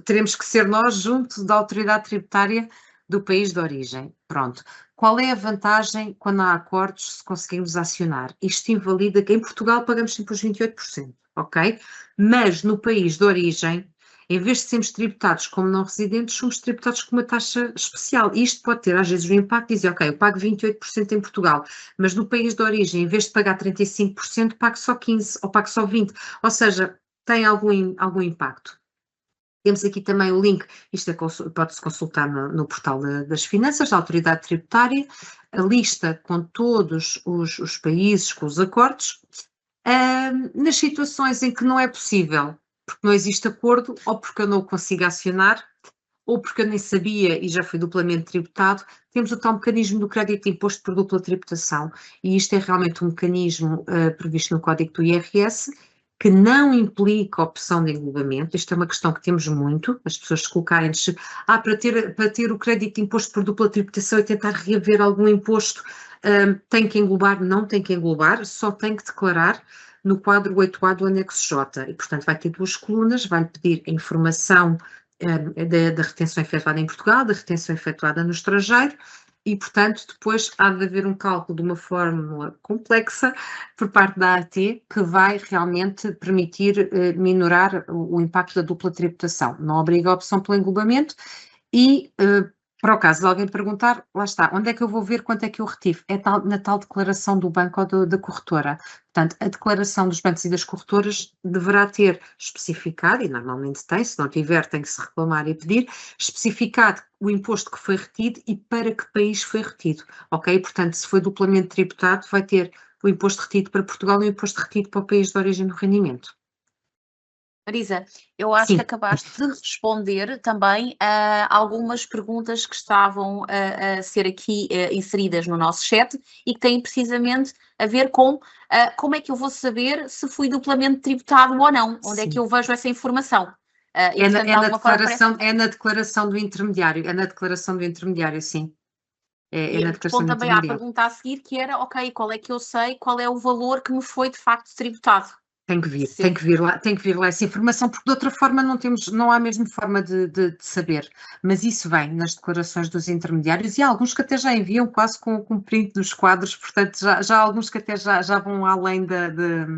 teremos que ser nós junto da autoridade tributária do país de origem. Pronto. Qual é a vantagem quando há acordos se conseguirmos acionar? Isto invalida que em Portugal pagamos sempre os 28%, ok? Mas no país de origem, em vez de sermos tributados como não residentes, somos tributados com uma taxa especial. E isto pode ter às vezes um impacto, dizer, ok, eu pago 28% em Portugal, mas no país de origem, em vez de pagar 35%, pago só 15% ou pago só 20%. Ou seja, tem algum impacto. Temos aqui também o link, isto pode-se consultar no portal das finanças, da autoridade tributária, a lista com todos os países, com os acordos, nas situações em que não é possível, porque não existe acordo, ou porque eu não o consigo acionar, ou porque eu nem sabia e já fui duplamente tributado, temos o tal mecanismo do crédito de imposto por dupla tributação, e isto é realmente um mecanismo previsto no código do IRS, que não implica opção de englobamento. Isto é uma questão que temos muito, as pessoas se colocarem para ter o crédito de imposto por dupla tributação e tentar reaver algum imposto, tem que englobar, não tem que englobar, só tem que declarar no quadro 8A do anexo J. E, portanto, vai ter 2 colunas, vai pedir a informação da retenção efetuada em Portugal, da retenção efetuada no estrangeiro, e, portanto, depois há de haver um cálculo de uma fórmula complexa por parte da AT que vai realmente permitir minorar o impacto da dupla tributação. Não obriga a opção pelo englobamento e, para o caso de alguém perguntar, lá está, onde é que eu vou ver quanto é que eu retive? É na tal declaração do banco ou da corretora. Portanto, a declaração dos bancos e das corretoras deverá ter especificado, e normalmente tem, se não tiver tem que se reclamar e pedir, especificado o imposto que foi retido e para que país foi retido, ok? Portanto, se foi duplamente tributado, vai ter o imposto retido para Portugal e o imposto retido para o país de origem do rendimento. Marisa, eu acho que acabaste de responder também a algumas perguntas que estavam a ser aqui inseridas no nosso chat e que têm precisamente a ver com como é que eu vou saber se fui duplamente tributado ou não, onde é que eu vejo essa informação. É na declaração do intermediário, sim. E respondo também à pergunta a seguir, que era, ok, qual é que eu sei, qual é o valor que me foi de facto tributado? Tem que vir lá essa informação, porque de outra forma não há mesmo forma de saber. Mas isso vem nas declarações dos intermediários e há alguns que até já enviam quase com o print dos quadros, portanto já há alguns que até já vão além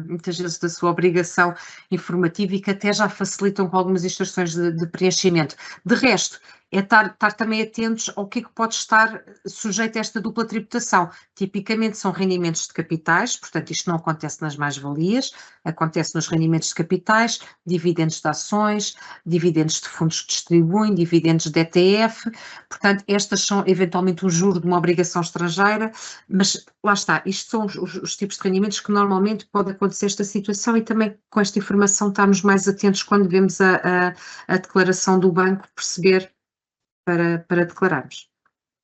muitas vezes da sua obrigação informativa e que até já facilitam com algumas instruções de preenchimento. De resto, é estar também atentos ao que é que pode estar sujeito a esta dupla tributação. Tipicamente são rendimentos de capitais, portanto isto não acontece nas mais-valias, acontece nos rendimentos de capitais, dividendos de ações, dividendos de fundos que distribuem, dividendos de ETF, portanto estas são eventualmente um juro de uma obrigação estrangeira, mas lá está, isto são os tipos de rendimentos que normalmente pode acontecer esta situação e também com esta informação estamos mais atentos quando vemos a declaração do banco, perceber para declararmos.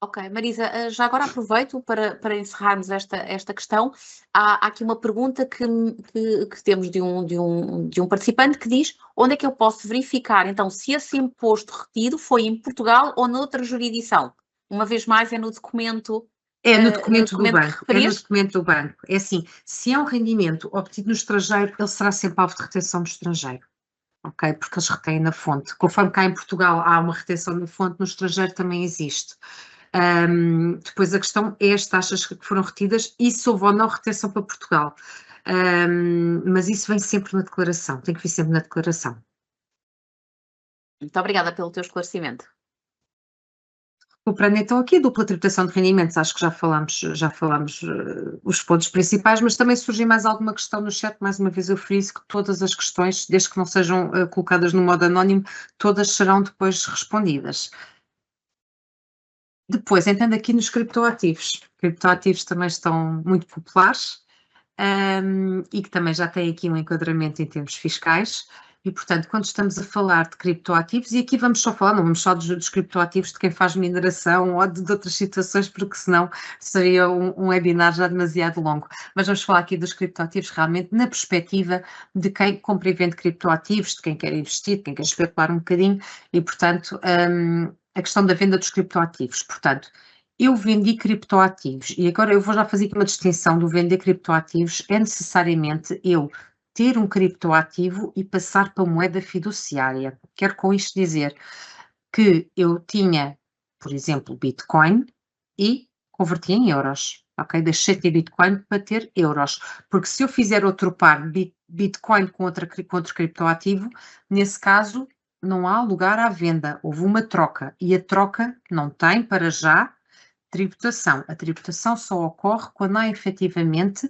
Ok, Marisa, já agora aproveito para encerrarmos esta questão. Há aqui uma pergunta que temos de um participante que diz onde é que eu posso verificar, então, se esse imposto retido foi em Portugal ou noutra jurisdição? Uma vez mais, é no documento... É no documento do banco, é no documento do banco. É assim, se é um rendimento obtido no estrangeiro, ele será sempre alvo de retenção no estrangeiro. Ok? Porque eles retêm na fonte. Conforme cá em Portugal há uma retenção na fonte, no estrangeiro também existe. Depois a questão é as taxas que foram retidas e se houve ou não retenção para Portugal. Mas isso vem sempre na declaração, tem que vir sempre na declaração. Muito obrigada pelo teu esclarecimento. Recuperando então aqui a dupla tributação de rendimentos, acho que já falámos os pontos principais, mas também surgiu mais alguma questão no chat, mais uma vez eu friso que todas as questões, desde que não sejam colocadas no modo anónimo, todas serão depois respondidas. Depois, entrando aqui nos criptoativos. Criptoativos também estão muito populares e que também já têm aqui um enquadramento em termos fiscais. E, portanto, quando estamos a falar de criptoativos, e aqui vamos só falar, não vamos só dos criptoativos de quem faz mineração ou de outras situações, porque senão seria um webinar já demasiado longo. Mas vamos falar aqui dos criptoativos realmente na perspectiva de quem compra e vende criptoativos, de quem quer investir, de quem quer especular um bocadinho, e, portanto, a questão da venda dos criptoativos. Portanto, eu vendi criptoativos e agora eu vou já fazer aqui uma distinção do vender criptoativos. É necessariamente eu ter um criptoativo e passar para moeda fiduciária. Quero com isto dizer que eu tinha, por exemplo, Bitcoin e converti em euros. Ok? Deixei de ter Bitcoin para ter euros. Porque se eu fizer outro par Bitcoin com outro criptoativo, nesse caso não há lugar à venda, houve uma troca e a troca não tem para já tributação. A tributação só ocorre quando há efetivamente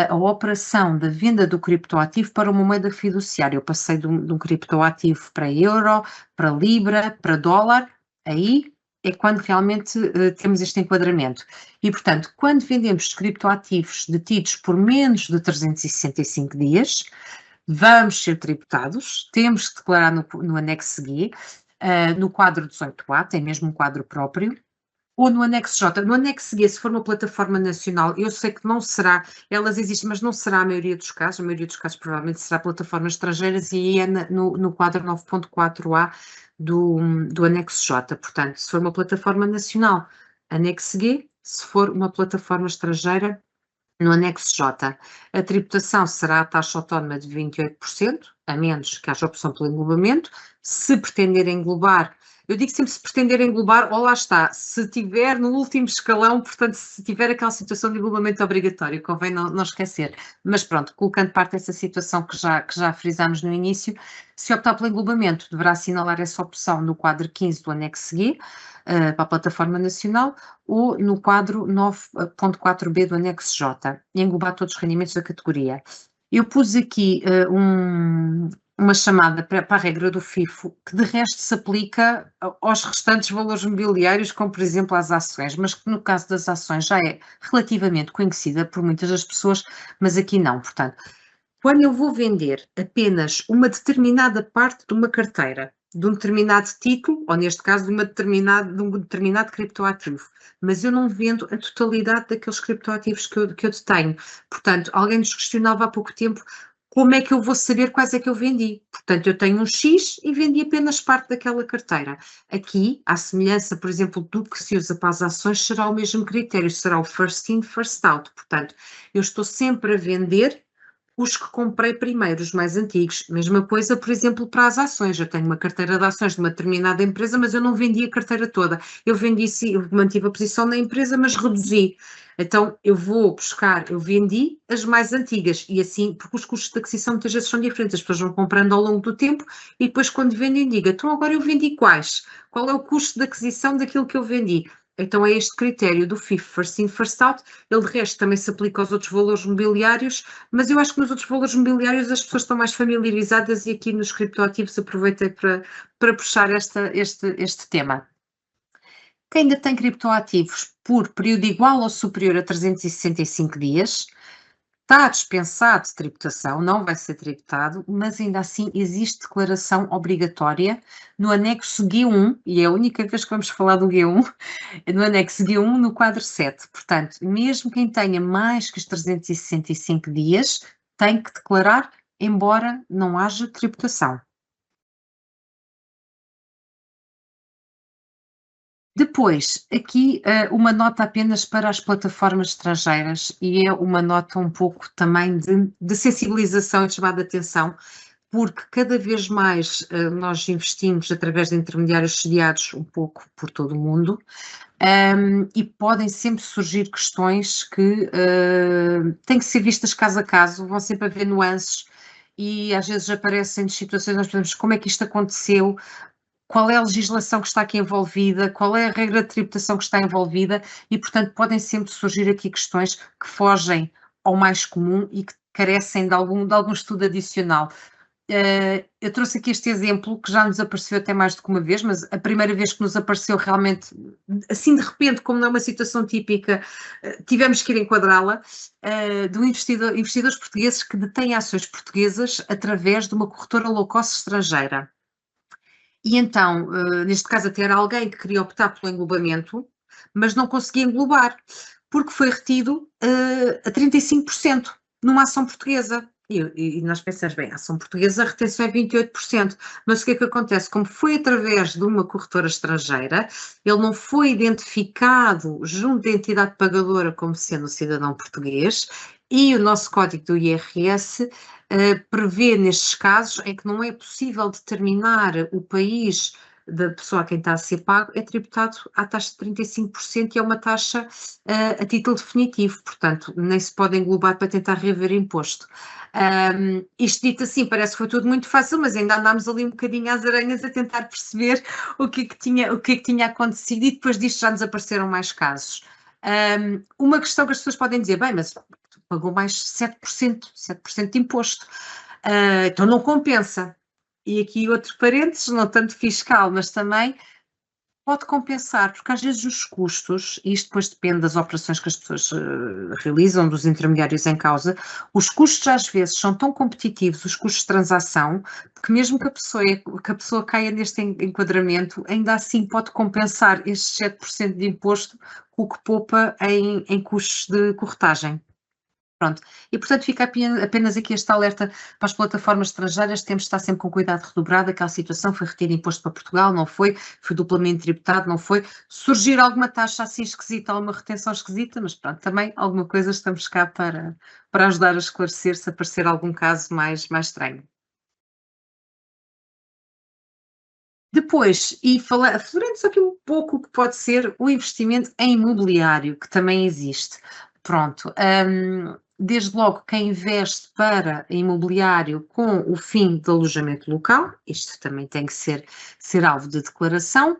a operação da venda do criptoativo para uma moeda fiduciária. Eu passei de um criptoativo para euro, para libra, para dólar, aí é quando realmente temos este enquadramento. E, portanto, quando vendemos criptoativos detidos por menos de 365 dias, vamos ser tributados, temos que declarar no anexo G, no quadro 18A, tem mesmo um quadro próprio, Ou no anexo J. No anexo G, se for uma plataforma nacional, eu sei que não será, elas existem, mas não será a maioria dos casos provavelmente será plataformas estrangeiras e aí é no quadro 9.4a do anexo J. Portanto, se for uma plataforma nacional, anexo G, se for uma plataforma estrangeira, no anexo J. A tributação será a taxa autónoma de 28%, a menos que haja opção pelo englobamento. Se pretender englobar, eu digo sempre se pretender englobar, ou lá está, se tiver no último escalão, portanto, se tiver aquela situação de englobamento obrigatório, convém não esquecer. Mas pronto, colocando parte dessa situação que já frisámos no início, se optar pelo englobamento, deverá assinalar essa opção no quadro 15 do anexo G, para a plataforma nacional, ou no quadro 9.4b do anexo J, e englobar todos os rendimentos da categoria. Eu pus aqui uma chamada para a regra do FIFO, que de resto se aplica aos restantes valores mobiliários, como por exemplo às ações, mas que no caso das ações já é relativamente conhecida por muitas das pessoas, mas aqui não. Portanto, quando eu vou vender apenas uma determinada parte de uma carteira, de um determinado título, ou neste caso de um determinado criptoativo, mas eu não vendo a totalidade daqueles criptoativos que eu detenho. Portanto, alguém nos questionava há pouco tempo como é que eu vou saber quais é que eu vendi. Portanto, eu tenho um X e vendi apenas parte daquela carteira. Aqui, à semelhança, por exemplo, do que se usa para as ações, será o mesmo critério, será o first in, first out. Portanto, eu estou sempre a vender os que comprei primeiro, os mais antigos. Mesma coisa, por exemplo, para as ações. Eu tenho uma carteira de ações de uma determinada empresa, mas eu não vendi a carteira toda. Eu mantive a posição na empresa, mas reduzi. Então, eu vendi as mais antigas e assim, porque os custos de aquisição muitas vezes são diferentes, as pessoas vão comprando ao longo do tempo e depois quando vendem, diga, então agora eu vendi quais? Qual é o custo de aquisição daquilo que eu vendi? Então é este critério do FIF, first in, first out, ele de resto também se aplica aos outros valores mobiliários, mas eu acho que nos outros valores mobiliários as pessoas estão mais familiarizadas e aqui nos criptoativos aproveitei para puxar este tema. Quem ainda tem criptoativos por período igual ou superior a 365 dias, está dispensado de tributação, não vai ser tributado, mas ainda assim existe declaração obrigatória no anexo G1, e é a única vez que vamos falar do G1, no anexo G1, no quadro 7. Portanto, mesmo quem tenha mais que os 365 dias, tem que declarar, embora não haja tributação. Depois, aqui uma nota apenas para as plataformas estrangeiras e é uma nota um pouco também de sensibilização e de chamada de atenção, porque cada vez mais nós investimos através de intermediários sediados um pouco por todo o mundo e podem sempre surgir questões que têm que ser vistas caso a caso, vão sempre haver nuances e às vezes aparecem situações, nós pensamos como é que isto aconteceu, qual é a legislação que está aqui envolvida, qual é a regra de tributação que está envolvida e, portanto, podem sempre surgir aqui questões que fogem ao mais comum e que carecem de algum estudo adicional. Eu trouxe aqui este exemplo que já nos apareceu até mais do que uma vez, mas a primeira vez que nos apareceu realmente, assim de repente, como não é uma situação típica, tivemos que ir enquadrá-la, de investidores portugueses que detêm ações portuguesas através de uma corretora low cost estrangeira. E então, neste caso até era alguém que queria optar pelo englobamento, mas não conseguia englobar, porque foi retido a 35% numa ação portuguesa. E nós pensamos, bem, a ação portuguesa a retenção é 28%, mas o que é que acontece? Como foi através de uma corretora estrangeira, ele não foi identificado junto da entidade pagadora como sendo um cidadão português, e o nosso código do IRS prevê nestes casos em que não é possível determinar o país da pessoa a quem está a ser pago, é tributado à taxa de 35% e é uma taxa a título definitivo, portanto, nem se pode englobar para tentar reaver imposto. Isto dito assim, parece que foi tudo muito fácil, mas ainda andámos ali um bocadinho às aranhas a tentar perceber o que é que tinha acontecido e depois disto já nos apareceram mais casos. Uma questão que as pessoas podem dizer, bem, mas pagou mais 7% de imposto, então não compensa. E aqui outro parênteses, não tanto fiscal, mas também Pode compensar, porque às vezes os custos, e isto depois depende das operações que as pessoas realizam, dos intermediários em causa, os custos às vezes são tão competitivos, os custos de transação, que mesmo que a pessoa caia neste enquadramento, ainda assim pode compensar estes 7% de imposto com o que poupa em custos de corretagem. Pronto, e portanto fica apenas aqui este alerta para as plataformas estrangeiras, temos de estar sempre com cuidado redobrado, aquela situação foi retido imposto para Portugal, não foi duplamente tributado, não foi, surgir alguma taxa assim esquisita, alguma retenção esquisita, mas pronto, também alguma coisa estamos cá para ajudar a esclarecer se aparecer algum caso mais estranho. Depois, e falando só aqui um pouco o que pode ser o investimento em imobiliário, que também existe. Pronto, desde logo quem investe para imobiliário com o fim de alojamento local, isto também tem que ser alvo de declaração.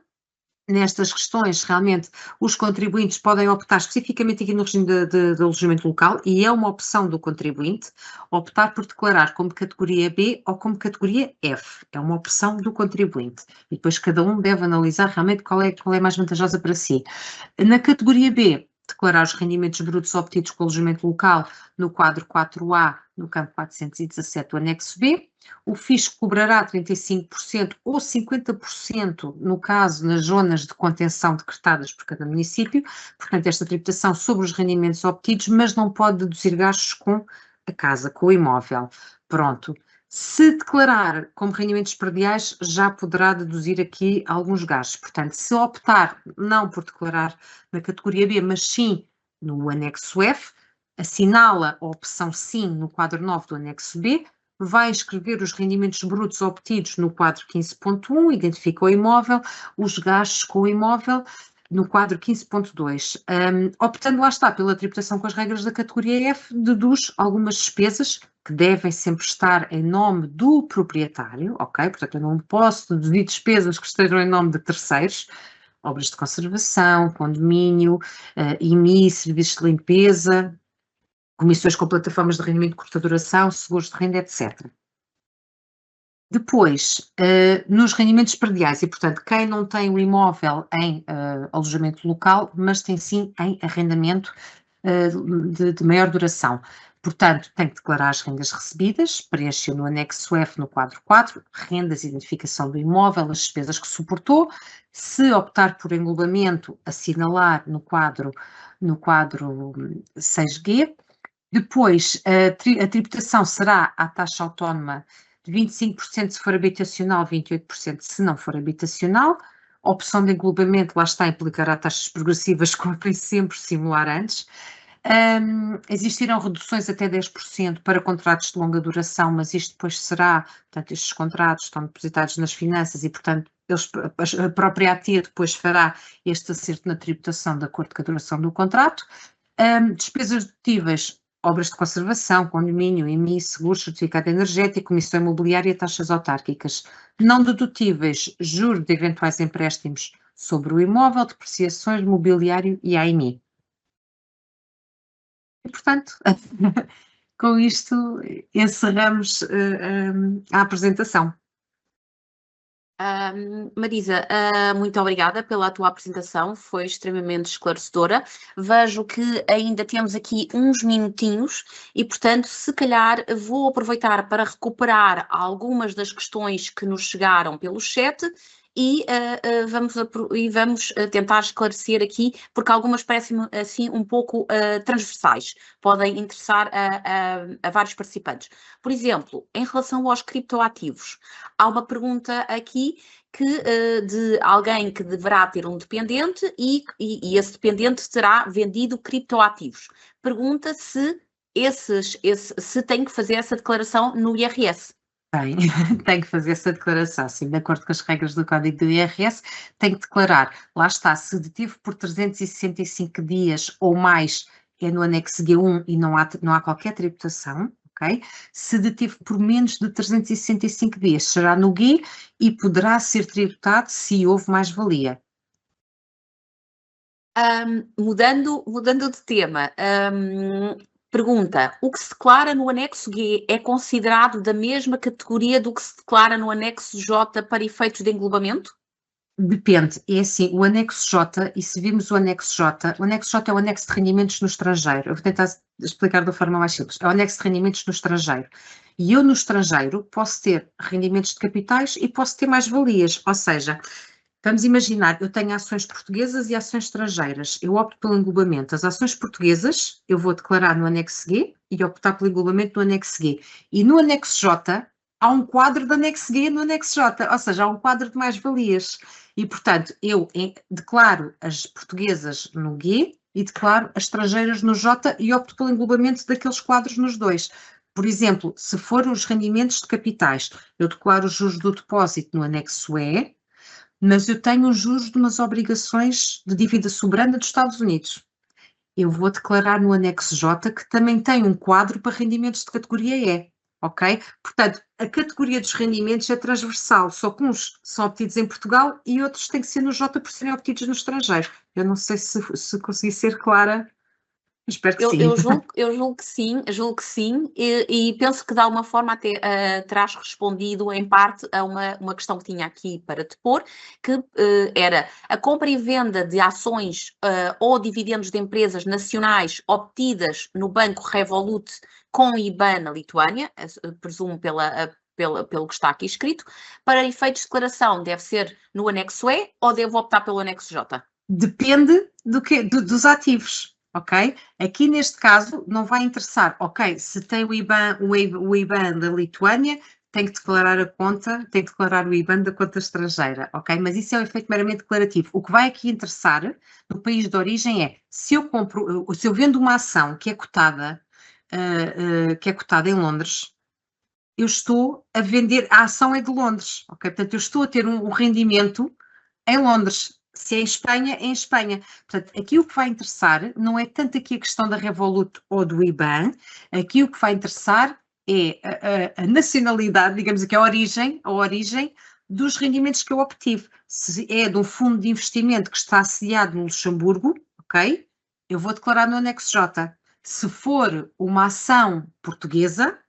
Nestas questões, realmente, os contribuintes podem optar especificamente aqui no regime de alojamento local, e é uma opção do contribuinte, optar por declarar como categoria B ou como categoria F. É uma opção do contribuinte. E depois cada um deve analisar realmente qual é mais vantajosa para si. Na categoria B, declarar os rendimentos brutos obtidos com alojamento local no quadro 4A, no campo 417 do anexo B. O fisco cobrará 35% ou 50% no caso nas zonas de contenção decretadas por cada município, portanto esta tributação sobre os rendimentos obtidos, mas não pode deduzir gastos com a casa, com o imóvel. Pronto. Se declarar como rendimentos prediais, já poderá deduzir aqui alguns gastos. Portanto, se optar não por declarar na categoria B, mas sim no anexo F, assinala a opção sim no quadro 9 do anexo B, vai escrever os rendimentos brutos obtidos no quadro 15.1, identifica o imóvel, os gastos com o imóvel no quadro 15.2. Optando, lá está, pela tributação com as regras da categoria F, deduz algumas despesas que devem sempre estar em nome do proprietário, ok? Portanto, eu não posso deduzir despesas que estejam em nome de terceiros, obras de conservação, condomínio, IMI, serviços de limpeza, comissões com plataformas de rendimento de curta duração, seguros de renda, etc. Depois, nos rendimentos prediais, e portanto, quem não tem o imóvel em alojamento local, mas tem sim em arrendamento de maior duração. Portanto, tem que declarar as rendas recebidas, preencher no anexo F no quadro 4, rendas, identificação do imóvel, as despesas que suportou. Se optar por englobamento, assinalar no quadro 6G. Depois, a tributação será à taxa autónoma de 25% se for habitacional, 28% se não for habitacional. A opção de englobamento, lá está, implicará taxas progressivas, convém sempre simular antes. Existirão reduções até 10% para contratos de longa duração, mas isto depois será, portanto, estes contratos estão depositados nas finanças e, portanto, a própria AT depois fará este acerto na tributação de acordo com a duração do contrato. Despesas dedutíveis, obras de conservação, condomínio, IMI, seguros, certificado energético, comissão imobiliária e taxas autárquicas. Não dedutíveis, juros de eventuais empréstimos sobre o imóvel, depreciações, mobiliário e AMI. E, portanto, com isto encerramos a apresentação. Marisa, muito obrigada pela tua apresentação, foi extremamente esclarecedora. Vejo que ainda temos aqui uns minutinhos e, portanto, se calhar vou aproveitar para recuperar algumas das questões que nos chegaram pelo chat e vamos tentar esclarecer aqui, porque algumas parecem assim um pouco transversais, podem interessar a vários participantes. Por exemplo, em relação aos criptoativos, há uma pergunta aqui de alguém que deverá ter um dependente e esse dependente terá vendido criptoativos. Pergunta se se tem que fazer essa declaração no IRS. Tem que fazer essa declaração, sim, de acordo com as regras do Código do IRS, tem que declarar, lá está, se detivo por 365 dias ou mais, é no anexo G1 e não há qualquer tributação, ok? Se detivo por menos de 365 dias, será no G e poderá ser tributado se houve mais-valia. Mudando de tema, pergunta, o que se declara no anexo G é considerado da mesma categoria do que se declara no anexo J para efeitos de englobamento? Depende, é assim, o anexo J, e se virmos o anexo J é o anexo de rendimentos no estrangeiro. Eu vou tentar explicar de uma forma mais simples. É o anexo de rendimentos no estrangeiro. E eu, no estrangeiro, posso ter rendimentos de capitais e posso ter mais-valias. Ou seja, vamos imaginar, eu tenho ações portuguesas e ações estrangeiras. Eu opto pelo englobamento. As ações portuguesas eu vou declarar no anexo G e optar pelo englobamento no anexo G. E no anexo J há um quadro de anexo G no anexo J, ou seja, há um quadro de mais-valias. E, portanto, eu declaro as portuguesas no G e declaro as estrangeiras no J e opto pelo englobamento daqueles quadros nos dois. Por exemplo, se for os rendimentos de capitais, eu declaro os juros do depósito no anexo E, mas eu tenho os juros de umas obrigações de dívida soberana dos Estados Unidos. Eu vou declarar no anexo J que também tem um quadro para rendimentos de categoria E, ok? Portanto, a categoria dos rendimentos é transversal, só que uns são obtidos em Portugal e outros têm que ser no J por serem obtidos no estrangeiro. Eu não sei se consegui ser clara. Espero que sim. Eu julgo que sim, e penso que de alguma forma até terás respondido em parte a uma questão que tinha aqui para te pôr, que era a compra e venda de ações ou dividendos de empresas nacionais obtidas no Banco Revolut com IBAN na Lituânia, presumo pelo que está aqui escrito, para efeitos de declaração deve ser no anexo E ou devo optar pelo anexo J? Depende dos ativos. Ok? Aqui neste caso não vai interessar, ok, se tem o IBAN da Lituânia, tem que declarar a conta, tem que declarar o IBAN da conta estrangeira, ok? Mas isso é um efeito meramente declarativo. O que vai aqui interessar no país de origem é, se eu vendo uma ação que é cotada em Londres, eu estou a vender, a ação é de Londres, ok? Portanto, eu estou a ter um rendimento em Londres. Se é em Espanha, é em Espanha. Portanto, aqui o que vai interessar não é tanto aqui a questão da Revolut ou do IBAN, aqui o que vai interessar é a nacionalidade, digamos aqui, a origem dos rendimentos que eu obtive. Se é de um fundo de investimento que está assediado no Luxemburgo, ok? Eu vou declarar no anexo J. Se for uma ação portuguesa,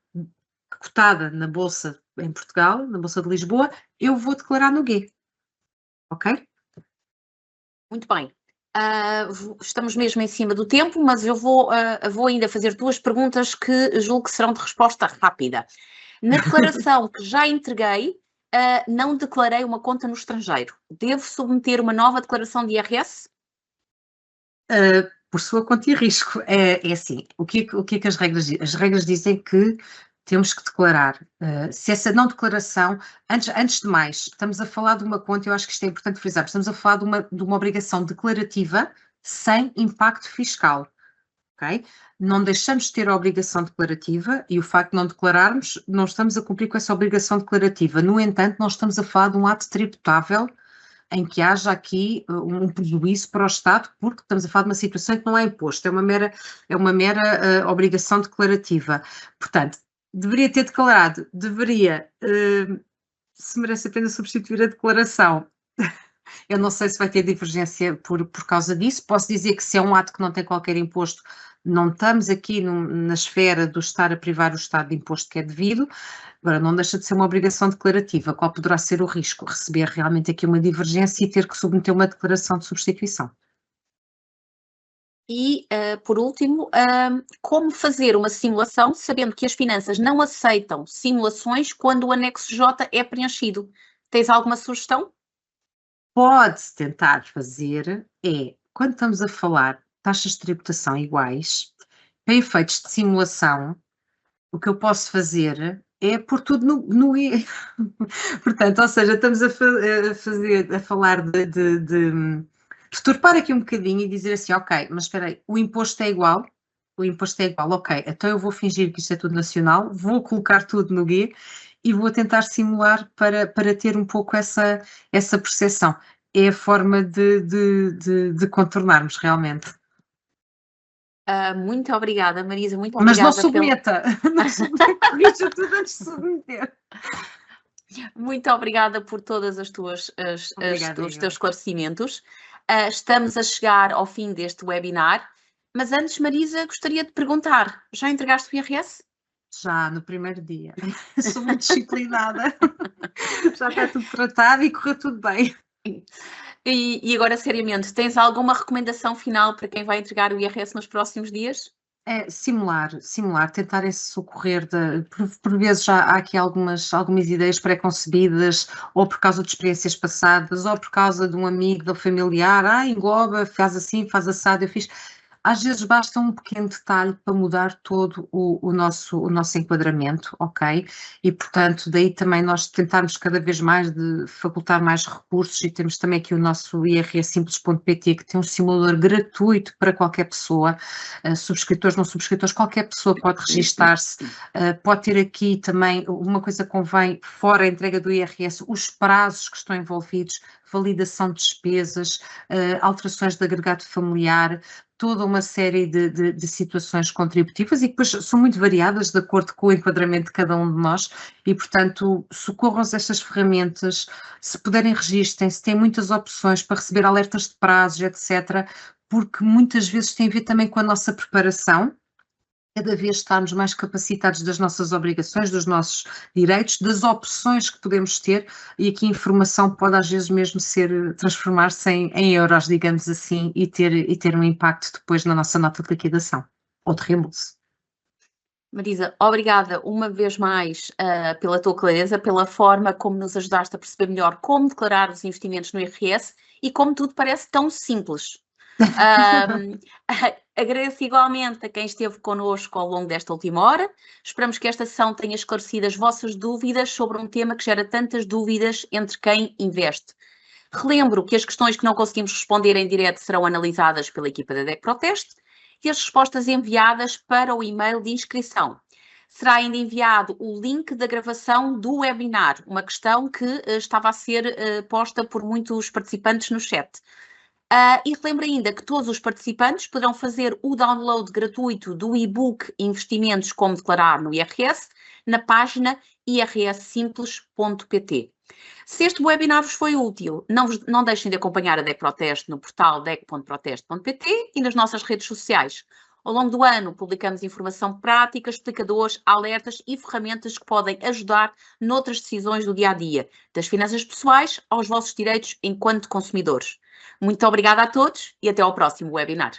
cotada na Bolsa em Portugal, na Bolsa de Lisboa, eu vou declarar no G. Ok? Muito bem. Estamos mesmo em cima do tempo, mas eu vou ainda fazer duas perguntas que julgo que serão de resposta rápida. Na declaração que já entreguei, não declarei uma conta no estrangeiro. Devo submeter uma nova declaração de IRS? Por sua conta e risco. É assim, o que é que as regras dizem? As regras dizem que temos que declarar. Se essa não declaração, antes de mais, estamos a falar de uma conta, eu acho que isto é importante frisar, estamos a falar de uma obrigação declarativa sem impacto fiscal, ok? Não deixamos de ter a obrigação declarativa e o facto de não declararmos, não estamos a cumprir com essa obrigação declarativa. No entanto, nós estamos a falar de um ato tributável em que haja aqui um prejuízo para o Estado, porque estamos a falar de uma situação em que não há imposto, é uma mera obrigação declarativa. Portanto, deveria ter declarado, se merece a pena substituir a declaração. Eu não sei se vai ter divergência por causa disso. Posso dizer que se é um ato que não tem qualquer imposto, não estamos aqui na esfera do estar a privar o Estado de imposto que é devido. Agora, não deixa de ser uma obrigação declarativa. Qual poderá ser o risco? Receber realmente aqui uma divergência e ter que submeter uma declaração de substituição. E, por último, como fazer uma simulação sabendo que as finanças não aceitam simulações quando o anexo J é preenchido? Tens alguma sugestão? Pode-se tentar fazer quando estamos a falar de taxas de tributação iguais, para efeitos de simulação, o que eu posso fazer é pôr tudo no E. Portanto, ou seja, estamos a falar de deturpar aqui um bocadinho e dizer assim, ok, mas espera aí, o imposto é igual, ok, então eu vou fingir que isto é tudo nacional, vou colocar tudo no G e vou tentar simular para ter um pouco essa percepção. É a forma de contornarmos realmente. Muito obrigada, Marisa, muito Mas obrigada. não submeta, corrija tudo antes de submeter. Muito obrigada por todas os teus esclarecimentos. Estamos a chegar ao fim deste webinar, mas antes, Marisa, gostaria de perguntar, já entregaste o IRS? Já, no primeiro dia. Sou muito disciplinada. Já está tudo tratado e correu tudo bem. E agora, seriamente, tens alguma recomendação final para quem vai entregar o IRS nos próximos dias? É simular, tentarem se socorrer por vezes já há aqui algumas ideias pré-concebidas, ou por causa de experiências passadas, ou por causa de um amigo, ou familiar, engloba, faz assim, faz assado, eu fiz. Às vezes basta um pequeno detalhe para mudar todo o nosso enquadramento, ok? E, portanto, daí também nós tentarmos cada vez mais de facultar mais recursos, e temos também aqui o nosso irsimples.pt, que tem um simulador gratuito para qualquer pessoa, subscritores, não subscritores, qualquer pessoa pode registar-se, pode ter aqui também, uma coisa que convém, fora a entrega do IRS, os prazos que estão envolvidos, validação de despesas, alterações de agregado familiar, toda uma série de situações contributivas e que depois são muito variadas de acordo com o enquadramento de cada um de nós e, portanto, socorram-se estas ferramentas, se puderem registrem-se, têm muitas opções para receber alertas de prazos, etc., porque muitas vezes tem a ver também com a nossa preparação, cada vez estarmos mais capacitados das nossas obrigações, dos nossos direitos, das opções que podemos ter, e aqui a informação pode às vezes mesmo transformar-se em euros, digamos assim, e ter um impacto depois na nossa nota de liquidação ou de reembolso. Marisa, obrigada uma vez mais pela tua clareza, pela forma como nos ajudaste a perceber melhor como declarar os investimentos no IRS e como tudo parece tão simples. Agradeço igualmente a quem esteve connosco ao longo desta última hora. Esperamos que esta sessão tenha esclarecido as vossas dúvidas sobre um tema que gera tantas dúvidas entre quem investe. Relembro que as questões que não conseguimos responder em direto serão analisadas pela equipa da DEC Proteste e as respostas enviadas para o e-mail de inscrição. Será ainda enviado o link da gravação do webinar, uma questão que estava a ser posta por muitos participantes no chat. E relembro ainda que todos os participantes poderão fazer o download gratuito do e-book Investimentos Como Declarar no IRS na página irssimples.pt. Se este webinar vos foi útil, não deixem de acompanhar a DEC Proteste no portal dec.proteste.pt e nas nossas redes sociais. Ao longo do ano, publicamos informação prática, explicadores, alertas e ferramentas que podem ajudar noutras decisões do dia-a-dia, das finanças pessoais aos vossos direitos enquanto consumidores. Muito obrigada a todos e até ao próximo webinar.